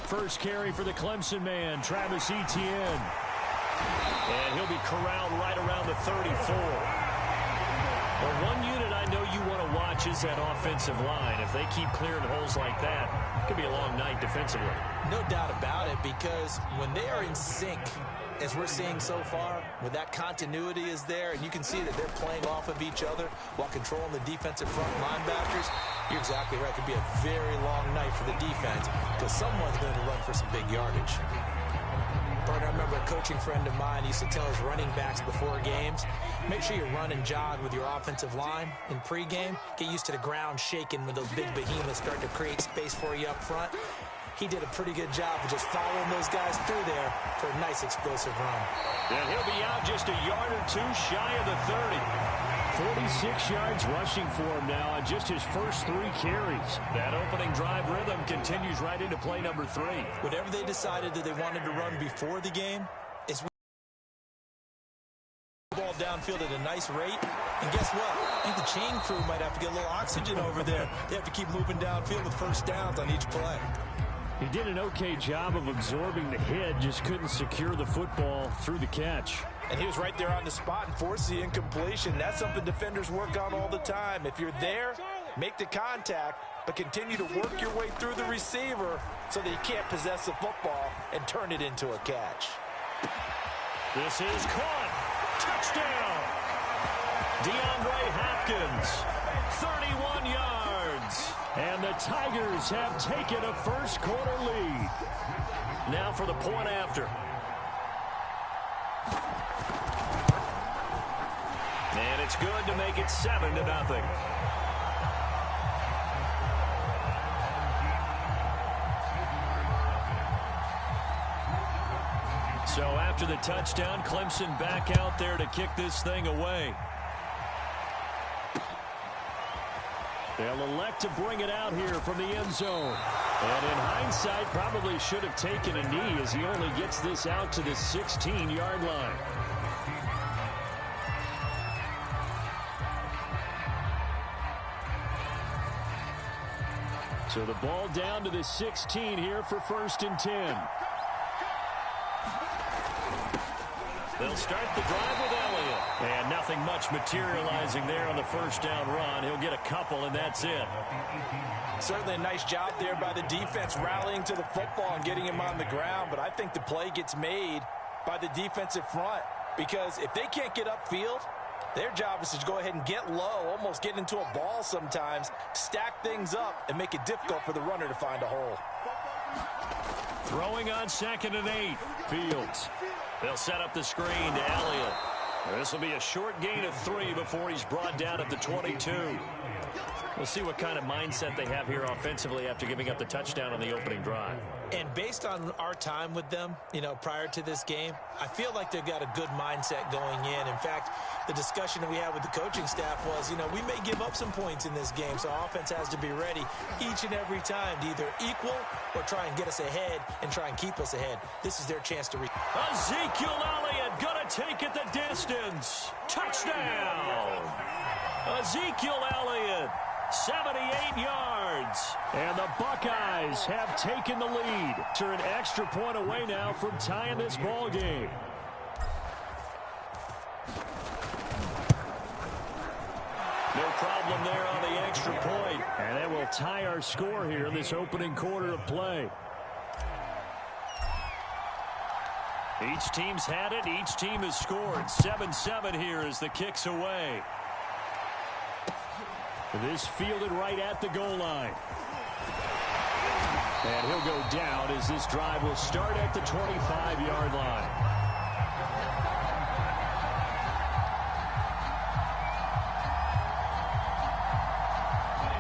First carry for the Clemson man, Travis Etienne. And he'll be corralled right around the 34. Well, one unit I know you want to watch is that offensive line. If they keep clearing holes like that, it could be a long night defensively. No doubt about it, because when they are in sync, as we're seeing so far, when that continuity is there, and you can see that they're playing off of each other while controlling the defensive front linebackers, you're exactly right. It could be a very long night for the defense because someone's going to run for some big yardage. Partner, I remember a coaching friend of mine used to tell his running backs before games, make sure you run and jog with your offensive line in pregame. Get used to the ground shaking when those big behemoths start to create space for you up front. He did a pretty good job of just following those guys through there for a nice explosive run. And he'll be out just a yard or two shy of the 30. 46 yards rushing for him now on just his first 3 carries. That opening drive rhythm continues right into play number 3. Whatever they decided that they wanted to run before the game is ball downfield at a nice rate. And guess what? I think the chain crew might have to get a little oxygen over there. They have to keep moving downfield with first downs on each play. He did an okay job of absorbing the hit, just couldn't secure the football through the catch. And he was right there on the spot and forced the incompletion. That's something defenders work on all the time. If you're there, make the contact, but continue to work your way through the receiver so that you can't possess the football and turn it into a catch. This is caught. Touchdown. DeAndre Hopkins, 31 yards. And the Tigers have taken a first quarter lead. Now for the point after. And it's good to make it 7-0. So after the touchdown, Clemson back out there to kick this thing away. They'll elect to bring it out here from the end zone. And in hindsight, probably should have taken a knee as he only gets this out to the 16-yard line. So the ball down to the 16 here for 1st and 10. They'll start the drive with Elliott. And nothing much materializing there on the first down run. He'll get a couple, and that's it. Certainly a nice job there by the defense rallying to the football and getting him on the ground. But I think the play gets made by the defensive front. Because if they can't get upfield, their job is to go ahead and get low, almost get into a ball sometimes, stack things up, and make it difficult for the runner to find a hole. Throwing on 2nd and 8. Fields. They'll set up the screen to Elliott. This will be a short gain of 3 before he's brought down at the 22. We'll see what kind of mindset they have here offensively after giving up the touchdown on the opening drive. And based on our time with them, prior to this game, I feel like they've got a good mindset going in. In fact, the discussion that we had with the coaching staff was, we may give up some points in this game, so offense has to be ready each and every time to either equal or try and get us ahead and try and keep us ahead. This is their chance to Ezekiel Elliott gonna take it the distance. Touchdown! Ezekiel Elliott, 78 yards. And the Buckeyes have taken the lead. They're an extra point away now from tying this ball game. No problem there on the extra point. And that will tie our score here in this opening quarter of play. Each team's had it. Each team has scored. 7-7 here as the kick's away. This fielded right at the goal line. And he'll go down as this drive will start at the 25-yard line.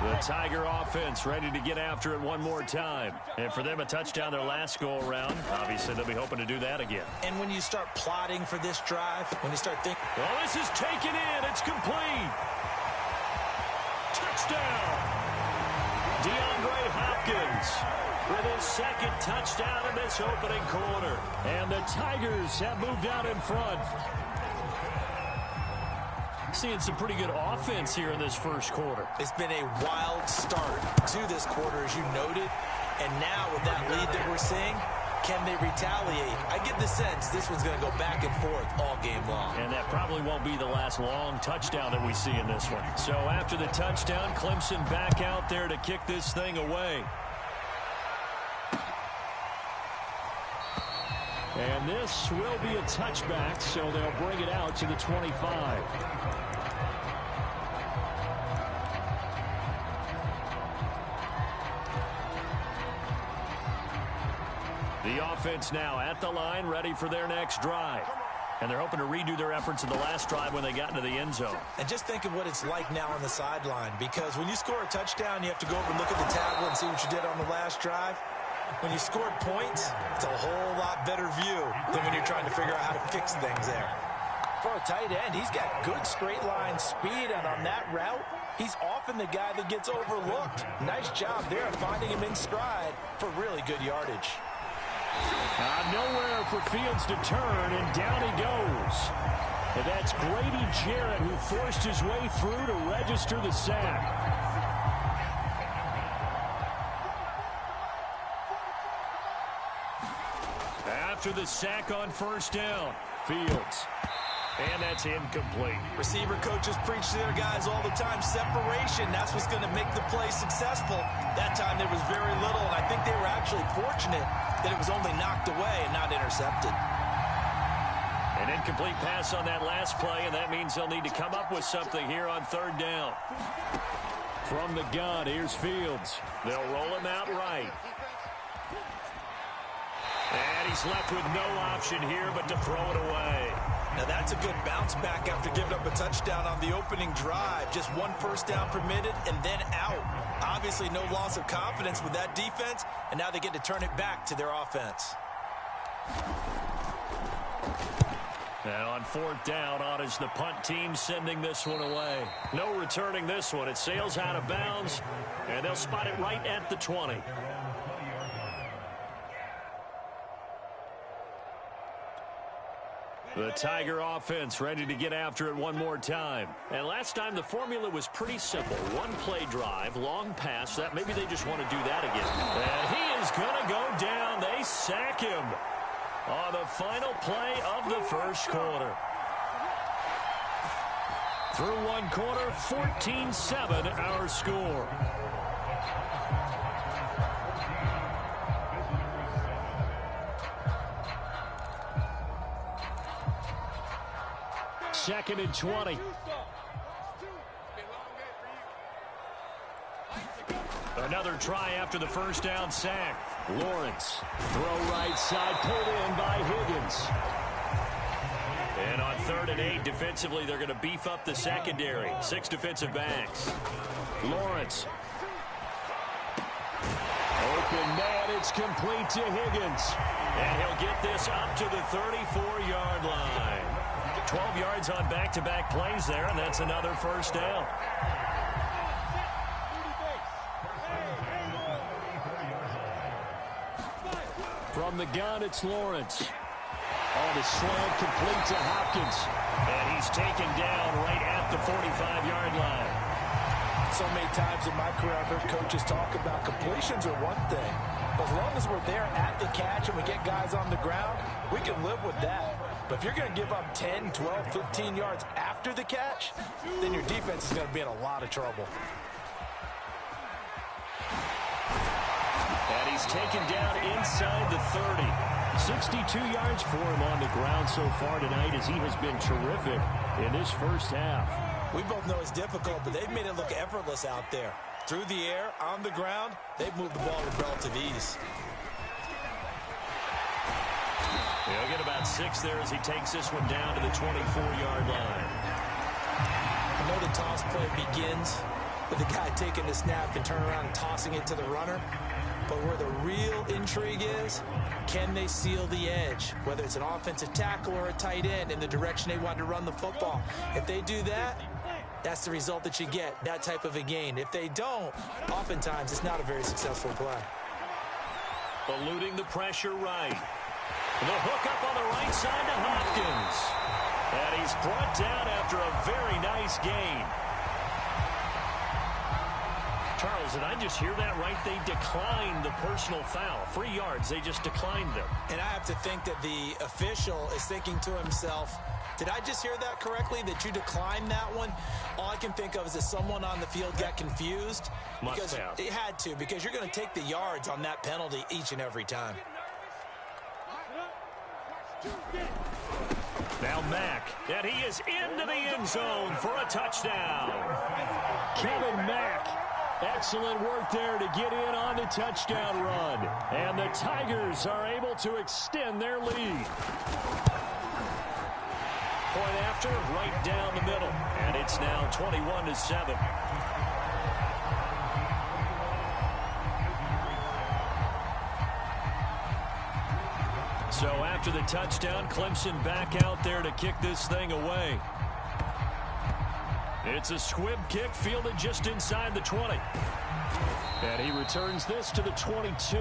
The Tiger offense ready to get after it one more time. And for them, a touchdown their last go-around. Obviously, they'll be hoping to do that again. And when you start plotting for this drive, when you start thinking... Well, this is taken in. It's complete. Touchdown. DeAndre Hopkins with his 2nd touchdown in this opening quarter. And the Tigers have moved out in front. Seeing some pretty good offense here in this first quarter. It's been a wild start to this quarter, as you noted. And now with that lead that we're seeing, can they retaliate? I get the sense this one's going to go back and forth all game long. And that probably won't be the last long touchdown that we see in this one. So after the touchdown, Clemson back out there to kick this thing away. And this will be a touchback, so they'll bring it out to the 25. The offense now at the line, ready for their next drive. And they're hoping to redo their efforts in the last drive when they got into the end zone. And just think of what it's like now on the sideline, because when you score a touchdown, you have to go over and look at the tablet and see what you did on the last drive. When you scored points, it's a whole lot better view than when you're trying to figure out how to fix things there. For a tight end, he's got good straight line speed, and on that route, he's often the guy that gets overlooked. Nice job there of finding him in stride for really good yardage. Nowhere for Fields to turn, and down he goes. And that's Grady Jarrett who forced his way through to register the sack. After the sack on first down, Fields. And that's incomplete. Receiver coaches preach to their guys all the time. Separation, that's what's going to make the play successful. That time there was very little, and I think they were actually fortunate that it was only knocked away and not intercepted. An incomplete pass on that last play, and that means they'll need to come up with something here on third down. From the gun, here's Fields. They'll roll him out right. And he's left with no option here but to throw it away. Now that's a good bounce back after giving up a touchdown on the opening drive. Just one first down permitted and then out. Obviously no loss of confidence with that defense, and now they get to turn it back to their offense. And on fourth down, on is the punt team sending this one away. No returning this one. It sails out of bounds, and they'll spot it right at the 20. The Tiger offense ready to get after it one more time. And last time the formula was pretty simple. One play drive, long pass. That maybe they just want to do that again. And he is going to go down. They sack him on the final play of the first quarter. Through one quarter, 14-7 our score. Second and 20. Another try after the first down sack. Lawrence, throw right side, pulled in by Higgins. And on 3rd and 8, defensively, they're going to beef up the secondary. 6 defensive backs. Lawrence. Open man, it's complete to Higgins. And he'll get this up to the 34-yard line. 12 yards on back-to-back plays there, and that's another first down. From the gun, it's Lawrence. On the slant, complete to Hopkins. And he's taken down right at the 45-yard line. So many times in my career, I've heard coaches talk about completions are one thing. But as long as we're there at the catch and we get guys on the ground, we can live with that. But if you're going to give up 10, 12, 15 yards after the catch, then your defense is going to be in a lot of trouble. And he's taken down inside the 30. 62 yards for him on the ground so far tonight as he has been terrific in this first half. We both know it's difficult, but they've made it look effortless out there. Through the air, on the ground, they've moved the ball with relative ease. He'll get about 6 there as he takes this one down to the 24-yard line. I know the toss play begins with the guy taking the snap and turning around and tossing it to the runner. But where the real intrigue is, can they seal the edge? Whether it's an offensive tackle or a tight end in the direction they want to run the football. If they do that, that's the result that you get, that type of a gain. If they don't, oftentimes it's not a very successful play. Eluding the pressure right. The hook up on the right side to Hopkins. And he's brought down after a very nice gain. Charles, did I just hear that right? They declined the personal foul. 3 yards, they just declined them. And I have to think that the official is thinking to himself, did I just hear that correctly, that you declined that one? All I can think of is that someone on the field got confused. Must have. It had to, because you're going to take the yards on that penalty each and every time. Now Mack, and he is into the end zone for a touchdown. Kevin Mack, excellent work there to get in on the touchdown run. And the Tigers are able to extend their lead. Point after, right down the middle. And it's now 21-7. So after the touchdown, Clemson back out there to kick this thing away. It's a squib kick fielded just inside the 20. And he returns this to the 22.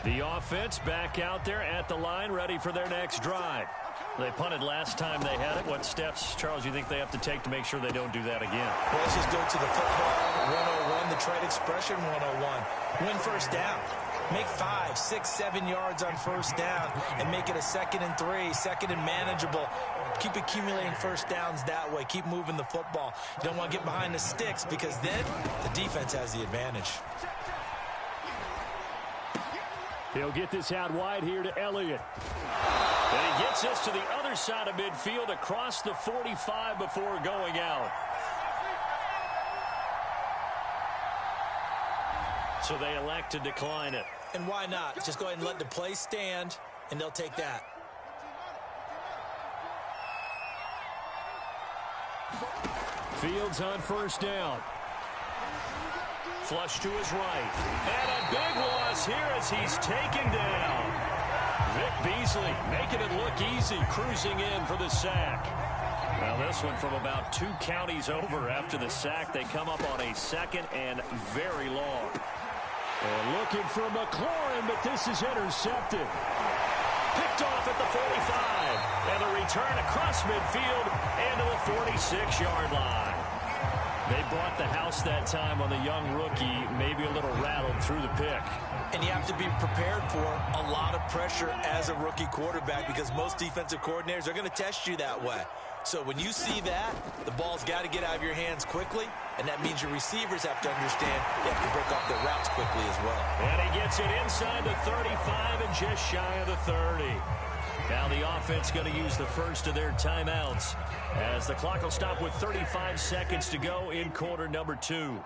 The offense back out there at the line, ready for their next drive. They punted last time they had it. What steps, Charles, you think they have to take to make sure they don't do that again? Well, let's just go to the football 101, the trade expression 101. Win first down. Make 5, 6, 7 yards on first down and make it a 2nd and 3, 2nd and manageable. Keep accumulating first downs that way. Keep moving the football. You don't want to get behind the sticks because then the defense has the advantage. He'll get this out wide here to Elliott. And he gets this to the other side of midfield across the 45 before going out. So they elect to decline it. And why not? Just go ahead and let the play stand, and they'll take that. Fields on first down. Flush to his right. And a big loss here as he's taken down. Vic Beasley making it look easy, cruising in for the sack. Now this one from about 2 counties over after the sack. They come up on a 2nd and very long. And looking for McLaurin, but this is intercepted. Picked off at the 45. And a return across midfield and to the 46-yard line. They brought the house that time on the young rookie, maybe a little rattled through the pick. And you have to be prepared for a lot of pressure as a rookie quarterback because most defensive coordinators are going to test you that way. So when you see that, the ball's got to get out of your hands quickly, and that means your receivers have to understand you have to break off their routes quickly as well. And he gets it inside the 35 and just shy of the 30. Now the offense going to use the first of their timeouts as the clock will stop with 35 seconds to go in quarter number 2.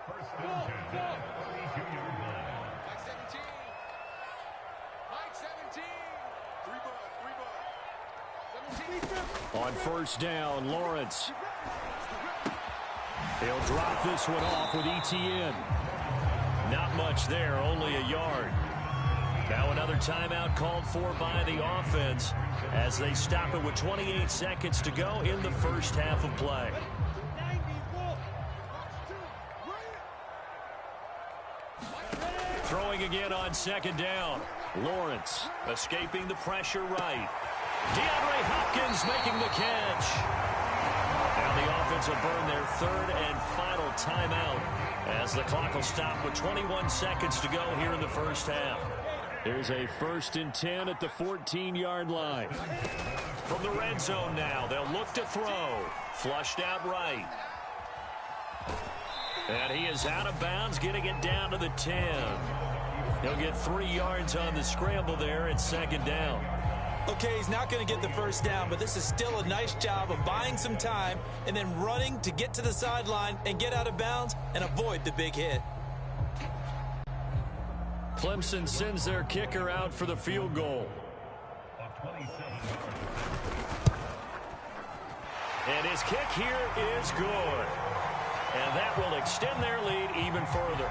On first down, Lawrence. He'll drop this one off with ETN. Not much there, only a yard. Now another timeout called for by the offense as they stop it with 28 seconds to go in the first half of play. Throwing again on second down. Lawrence escaping the pressure right. DeAndre Hopkins making the catch. Now the offense will burn their 3rd and final timeout as the clock will stop with 21 seconds to go here in the first half. There's a 1st and 10 at the 14-yard line. From the red zone now, they'll look to throw. Flushed out right. And he is out of bounds, getting it down to the 10. He'll get 3 yards on the scramble there at 2nd down. Okay, he's not going to get the first down, but this is still a nice job of buying some time and then running to get to the sideline and get out of bounds and avoid the big hit. Clemson sends their kicker out for the field goal. And his kick here is good. And that will extend their lead even further.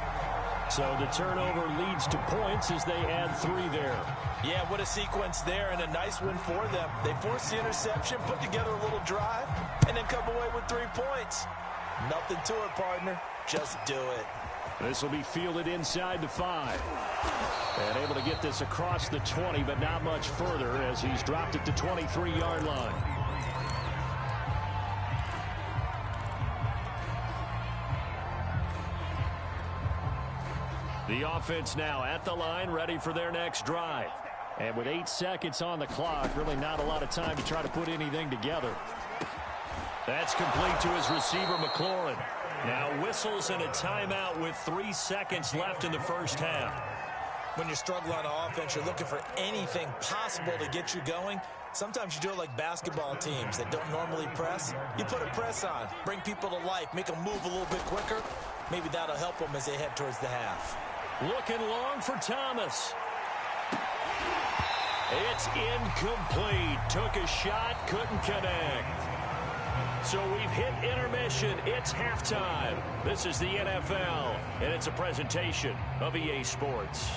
So the turnover leads to points as they add 3 there. Yeah, what a sequence there and a nice one for them. They forced the interception, put together a little drive, and then come away with 3 points. Nothing to it, partner. Just do it. This will be fielded inside the 5. And able to get this across the 20, but not much further as he's dropped it to 23-yard line. The offense now at the line, ready for their next drive. And with 8 seconds on the clock, really not a lot of time to try to put anything together. That's complete to his receiver, McLaurin. Now whistles and a timeout with 3 seconds left in the first half. When you're struggling on offense, you're looking for anything possible to get you going. Sometimes you do it like basketball teams that don't normally press. You put a press on, bring people to life, make them move a little bit quicker. Maybe that'll help them as they head towards the half. Looking long for Thomas. It's incomplete. Took a shot, couldn't connect. So we've hit intermission. It's halftime. This is the NFL, and it's a presentation of EA Sports.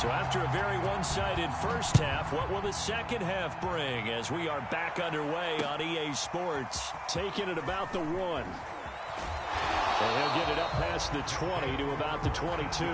So after a very one-sided first half, what will the second half bring as we are back underway on EA Sports, taking it about the 1. And he'll get it up past the 20 to about the 22.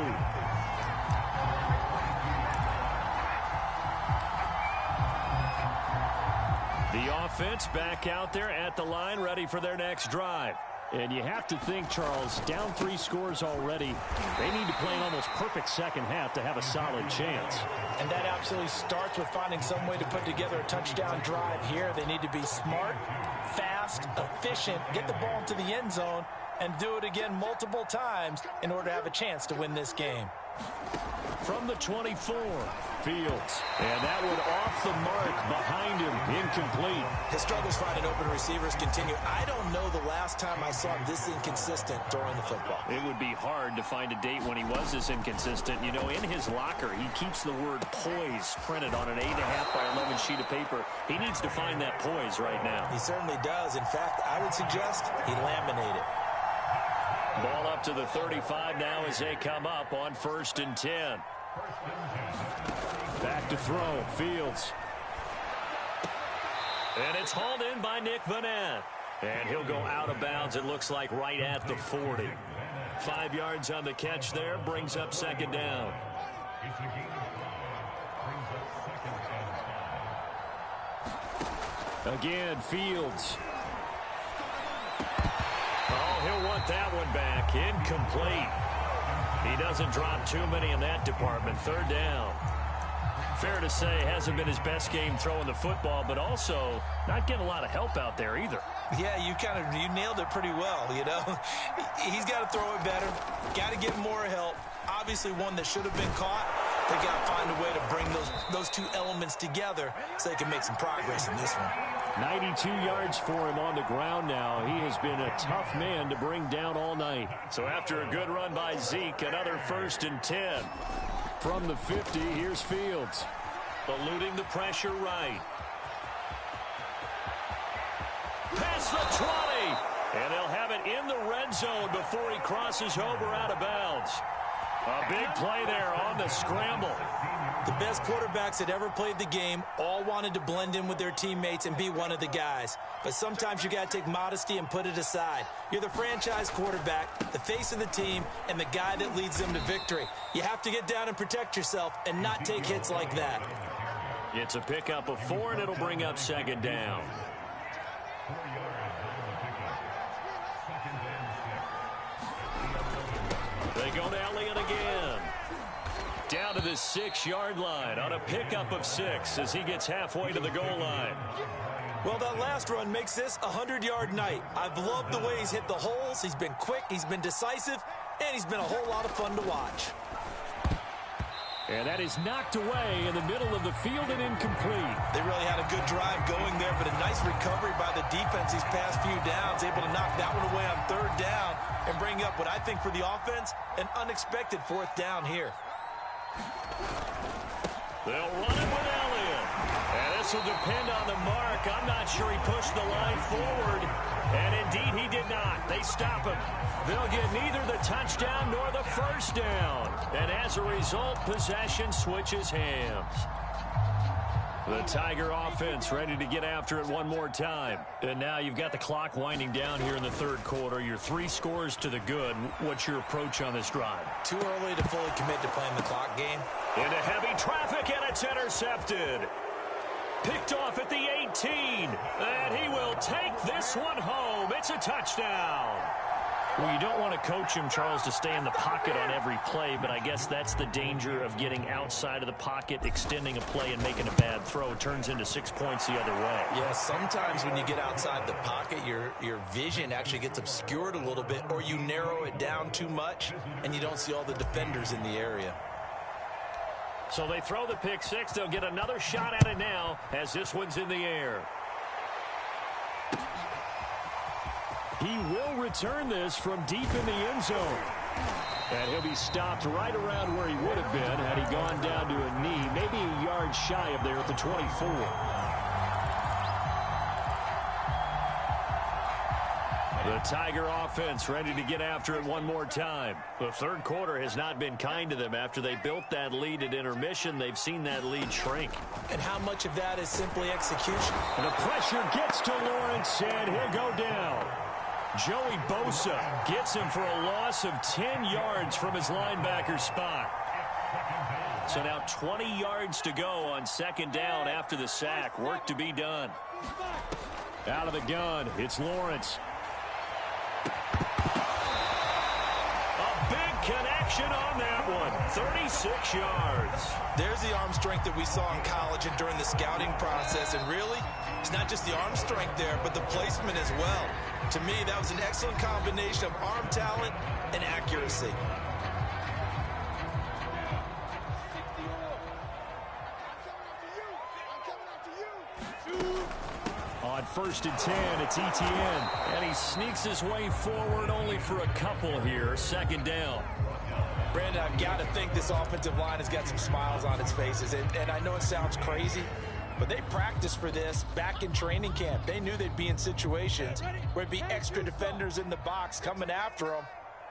offense back out there at the line, ready for their next drive. And you have to think, Charles, down 3 scores already. They need to play an almost perfect second half to have a solid chance. And that absolutely starts with finding some way to put together a touchdown drive here. They need to be smart, fast, efficient, get the ball into the end zone, and do it again multiple times in order to have a chance to win this game. From the 24, Fields. And that one off the mark behind him, incomplete. His struggles finding open receivers continue. I don't know the last time I saw him this inconsistent throwing the football. It would be hard to find a date when he was this inconsistent. You know, in his locker, he keeps the word poise printed on an 8.5 by 11 sheet of paper. He needs to find that poise right now. He certainly does. In fact, I would suggest he laminate it. Ball up to the 35 now as they come up on 1st and 10. Back to throw, Fields. And it's hauled in by Nick Vanette. And he'll go out of bounds, it looks like, right at the 40. 5 yards on the catch there, brings up 2nd down. Again, Fields. Oh, he'll want that one back. Incomplete. He doesn't drop too many in that department. 3rd down. Fair to say, hasn't been his best game throwing the football, but also not getting a lot of help out there either. Yeah, you nailed it pretty well, you know. He's got to throw it better. Got to get more help. Obviously one that should have been caught. They got to find a way to bring those 2 elements together so they can make some progress in this one. 92 yards for him on the ground now. He has been a tough man to bring down all night. So after a good run by Zeke, another 1st and 10. From the 50, here's Fields. Eluding the pressure right. Past the 20. And they'll have it in the red zone before he crosses over out of bounds. A big play there on the scramble. The best quarterbacks that ever played the game all wanted to blend in with their teammates and be one of the guys. But sometimes you got to take modesty and put it aside. You're the franchise quarterback, the face of the team, and the guy that leads them to victory. You have to get down and protect yourself and not take hits like that. It's a pickup of 4, and it'll bring up 2nd down. They go to Elliott again. Down to the 6-yard line on a pickup of 6 as he gets halfway to the goal line. Well, that last run makes this a 100-yard night. I've loved the way he's hit the holes. He's been quick, he's been decisive, and he's been a whole lot of fun to watch. And that is knocked away in the middle of the field and incomplete. They really had a good drive going there, but a nice recovery by the defense these past few downs, able to knock that one away on 3rd down and bring up what I think for the offense, an unexpected 4th down here. They'll run it with Elliott. And this will depend on the mark. I'm not sure he pushed the line forward. And indeed he did not. They stop him. They'll get neither the touchdown nor the 1st down. And as a result, possession switches hands. The Tiger offense ready to get after it one more time. And now you've got the clock winding down here in the 3rd quarter. You're 3 scores to the good. What's your approach on this drive? Too early to fully commit to playing the clock game. Into heavy traffic, and it's intercepted. Picked off at the 18. And he will take this one home. It's a touchdown. Well, you don't want to coach him, Charles, to stay in the pocket on every play, but I guess that's the danger of getting outside of the pocket, extending a play, and making a bad throw. It turns into 6 points the other way. Yeah, sometimes when you get outside the pocket, your vision actually gets obscured a little bit, or you narrow it down too much, and you don't see all the defenders in the area. So they throw the pick 6. They'll get another shot at it now as this one's in the air. He will return this from deep in the end zone. And he'll be stopped right around where he would have been had he gone down to a knee, maybe a yard shy of there at the 24. The Tiger offense ready to get after it one more time. The 3rd quarter has not been kind to them. After they built that lead at intermission, they've seen that lead shrink. And how much of that is simply execution? And the pressure gets to Lawrence, and he'll go down. Joey Bosa gets him for a loss of 10 yards from his linebacker spot. So now 20 yards to go on second down after the sack. Work to be done. Out of the gun, it's Lawrence. A big connection on that one. 36 yards. There's the arm strength that we saw in college and during the scouting process. And really, it's not just the arm strength there, but the placement as well. To me, that was an excellent combination of arm talent and accuracy. On 1st and 10, it's Etienne. And he sneaks his way forward only for a couple here. Second down. Brandon, I've got to think this offensive line has got some smiles on its faces. And I know it sounds crazy, but they practiced for this back in training camp. They knew they'd be in situations where there'd be extra defenders in the box coming after them,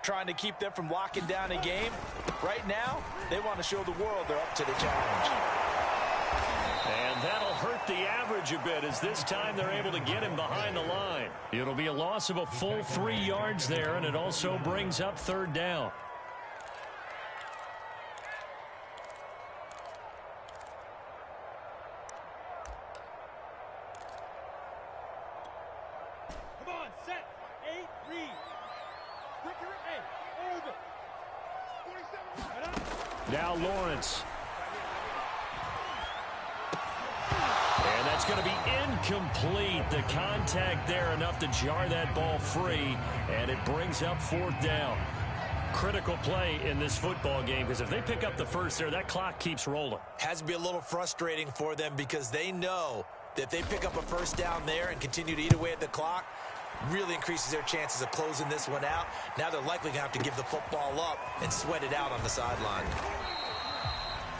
trying to keep them from locking down a game. Right now, they want to show the world they're up to the challenge. And that'll hurt the average a bit, as this time they're able to get him behind the line. It'll be a loss of a full 3 yards there, and it also brings up third down. Come on, set. 8, read. Quicker, 8, over. 47. Now Lawrence. And that's going to be incomplete. The contact there enough to jar that ball free, and it brings up fourth down. Critical play in this football game, because if they pick up the first there, that clock keeps rolling. Has to be a little frustrating for them because they know that if they pick up a first down there and continue to eat away at the clock, really increases their chances of closing this one out. Now they're likely going to have to give the football up and sweat it out on the sideline.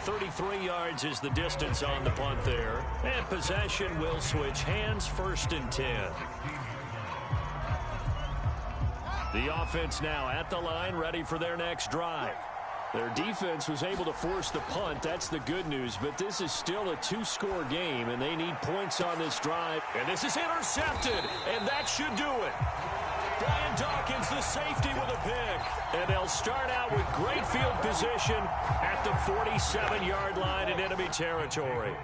33 yards is the distance on the punt there. And possession will switch hands, 1st and 10. The offense now at the line, ready for their next drive. Their defense was able to force the punt. That's the good news. But this is still a 2-score game, and they need points on this drive. And this is intercepted, and that should do it. Brian Dawkins, the safety, with a pick. And they'll start out with great field position at the 47-yard line in enemy territory.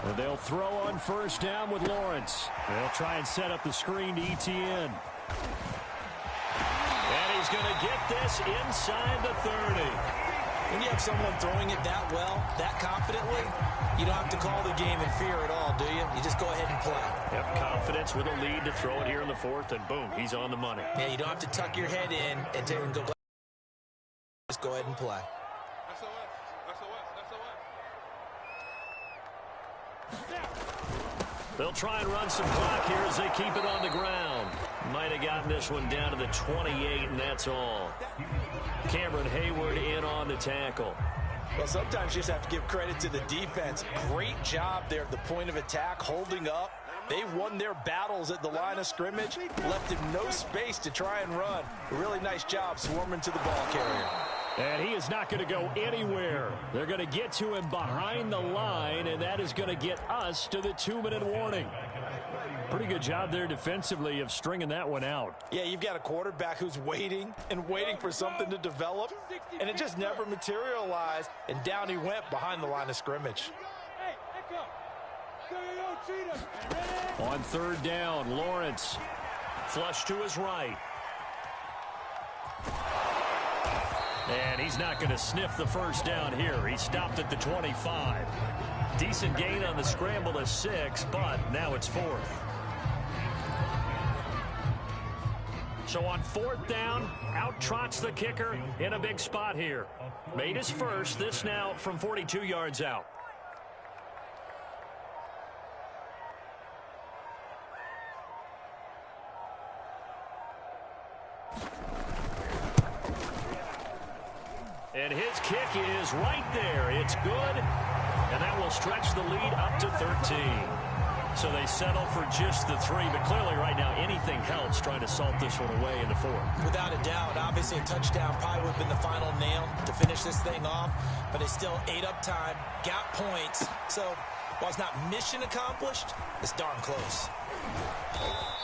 And they'll throw on first down with Lawrence. They'll try and set up the screen to Etienne. And he's going to get this inside the 30. When you have someone throwing it that well, that confidently, you don't have to call the game in fear at all, do you? You just go ahead and play. Yep, confidence with a lead to throw it here in the 4th, and boom, he's on the money. Yeah, you don't have to tuck your head in and go. Just go ahead and play. They'll try and run some clock here as they keep it on the ground. Might have gotten this one down to the 28, and that's all. Cameron Hayward in on the tackle. Well, sometimes you just have to give credit to the defense. Great job there at the point of attack, holding up. They won their battles at the line of scrimmage, left him no space to try and run. A really nice job swarming to the ball carrier. And he is not going to go anywhere. They're going to get to him behind the line, and that is going to get us to the 2-minute warning. Pretty good job there defensively of stringing that one out. Yeah, you've got a quarterback who's waiting and waiting for something to develop, and it just never materialized, and down he went behind the line of scrimmage. On third down, Lawrence. Flush to his right. And he's not going to sniff the first down here. He stopped at the 25. Decent gain on the scramble to 6, but now it's 4th. So on 4th down, out trots the kicker in a big spot here. Made his first, this now from 42 yards out. And his kick is right there. It's good, and that will stretch the lead up to 13. So they settle for just the 3, but clearly right now anything helps trying to salt this one away in the 4th. Without a doubt, obviously a touchdown probably would have been the final nail to finish this thing off, but it's still ate up time, got points. So while it's not mission accomplished, it's darn close.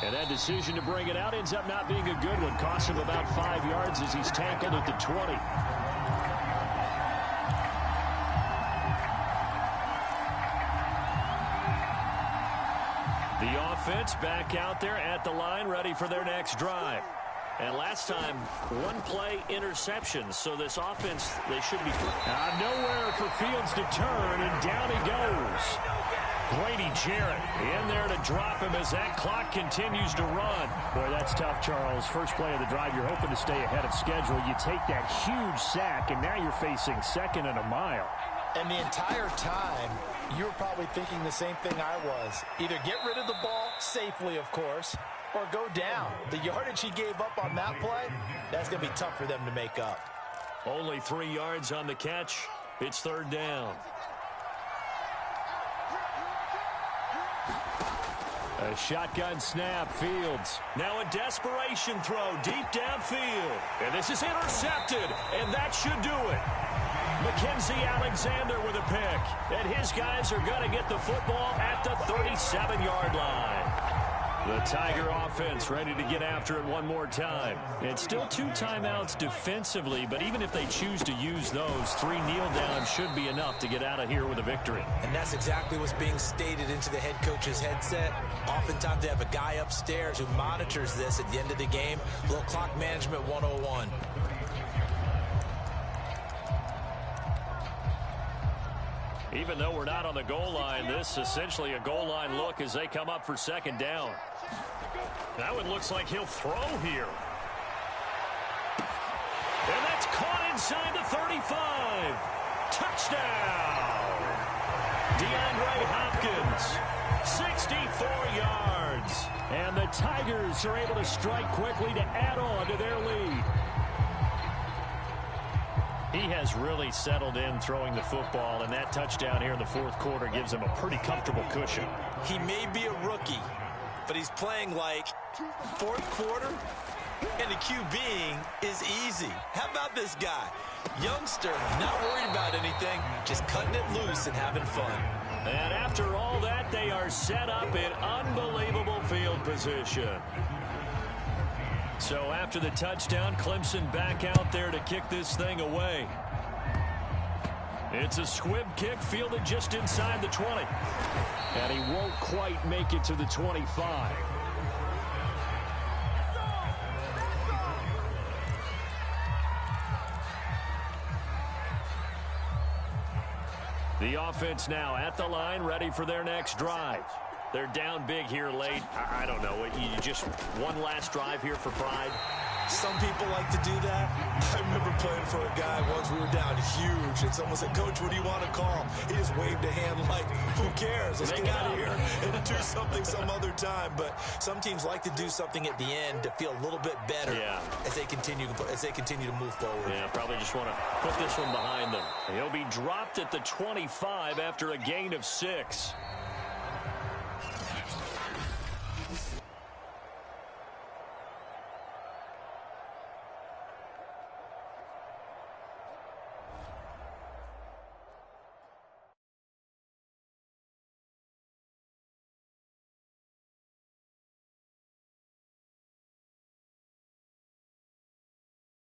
And that decision to bring it out ends up not being a good one. Costs him about 5 yards as he's tackled at the 20. The offense back out there at the line, ready for their next drive. And last time, one-play interception. So this offense, they should be nowhere for Fields to turn, and down he goes. Grady Jarrett in there to drop him as that clock continues to run. Boy, that's tough, Charles. First play of the drive, you're hoping to stay ahead of schedule. You take that huge sack, and now you're facing 2nd and a mile. And the entire time, you were probably thinking the same thing I was. Either get rid of the ball, safely, of course, or go down. The yardage he gave up on that play, that's going to be tough for them to make up. Only 3 yards on the catch. It's 3rd down. A shotgun snap, Fields. Now a desperation throw deep downfield. And this is intercepted, and that should do it. Mackenzie Alexander with a pick. And his guys are going to get the football at the 37-yard line. The Tiger offense ready to get after it one more time. It's still 2 timeouts defensively, but even if they choose to use those, 3 kneel downs should be enough to get out of here with a victory. And that's exactly what's being stated into the head coach's headset. Oftentimes they have a guy upstairs who monitors this at the end of the game. A little clock management 101. Even though we're not on the goal line, this is essentially a goal line look as they come up for 2nd down. That one looks like he'll throw here. And that's caught inside the 35. Touchdown! DeAndre Hopkins, 64 yards. And the Tigers are able to strike quickly to add on to their lead. He has really settled in throwing the football, and that touchdown here in the 4th quarter gives him a pretty comfortable cushion. He may be a rookie, but he's playing like 4th quarter, and the QBing is easy. How about this guy? Youngster, not worried about anything, just cutting it loose and having fun. And after all that, they are set up in unbelievable field position. So after the touchdown, Clemson back out there to kick this thing away. It's a squib kick fielded just inside the 20. And he won't quite make it to the 25. The offense now at the line, ready for their next drive. They're down big here late. I don't know. You just one last drive here for pride. Some people like to do that. I remember playing for a guy once. We were down huge, and someone said, "Coach, what do you want to call?" He just waved a hand like, "Who cares? Let's get out of here and do something some other time." But some teams like to do something at the end to feel a little bit better as they continue to move forward. Yeah, probably just want to put this one behind them. He'll be dropped at the 25 after a gain of 6.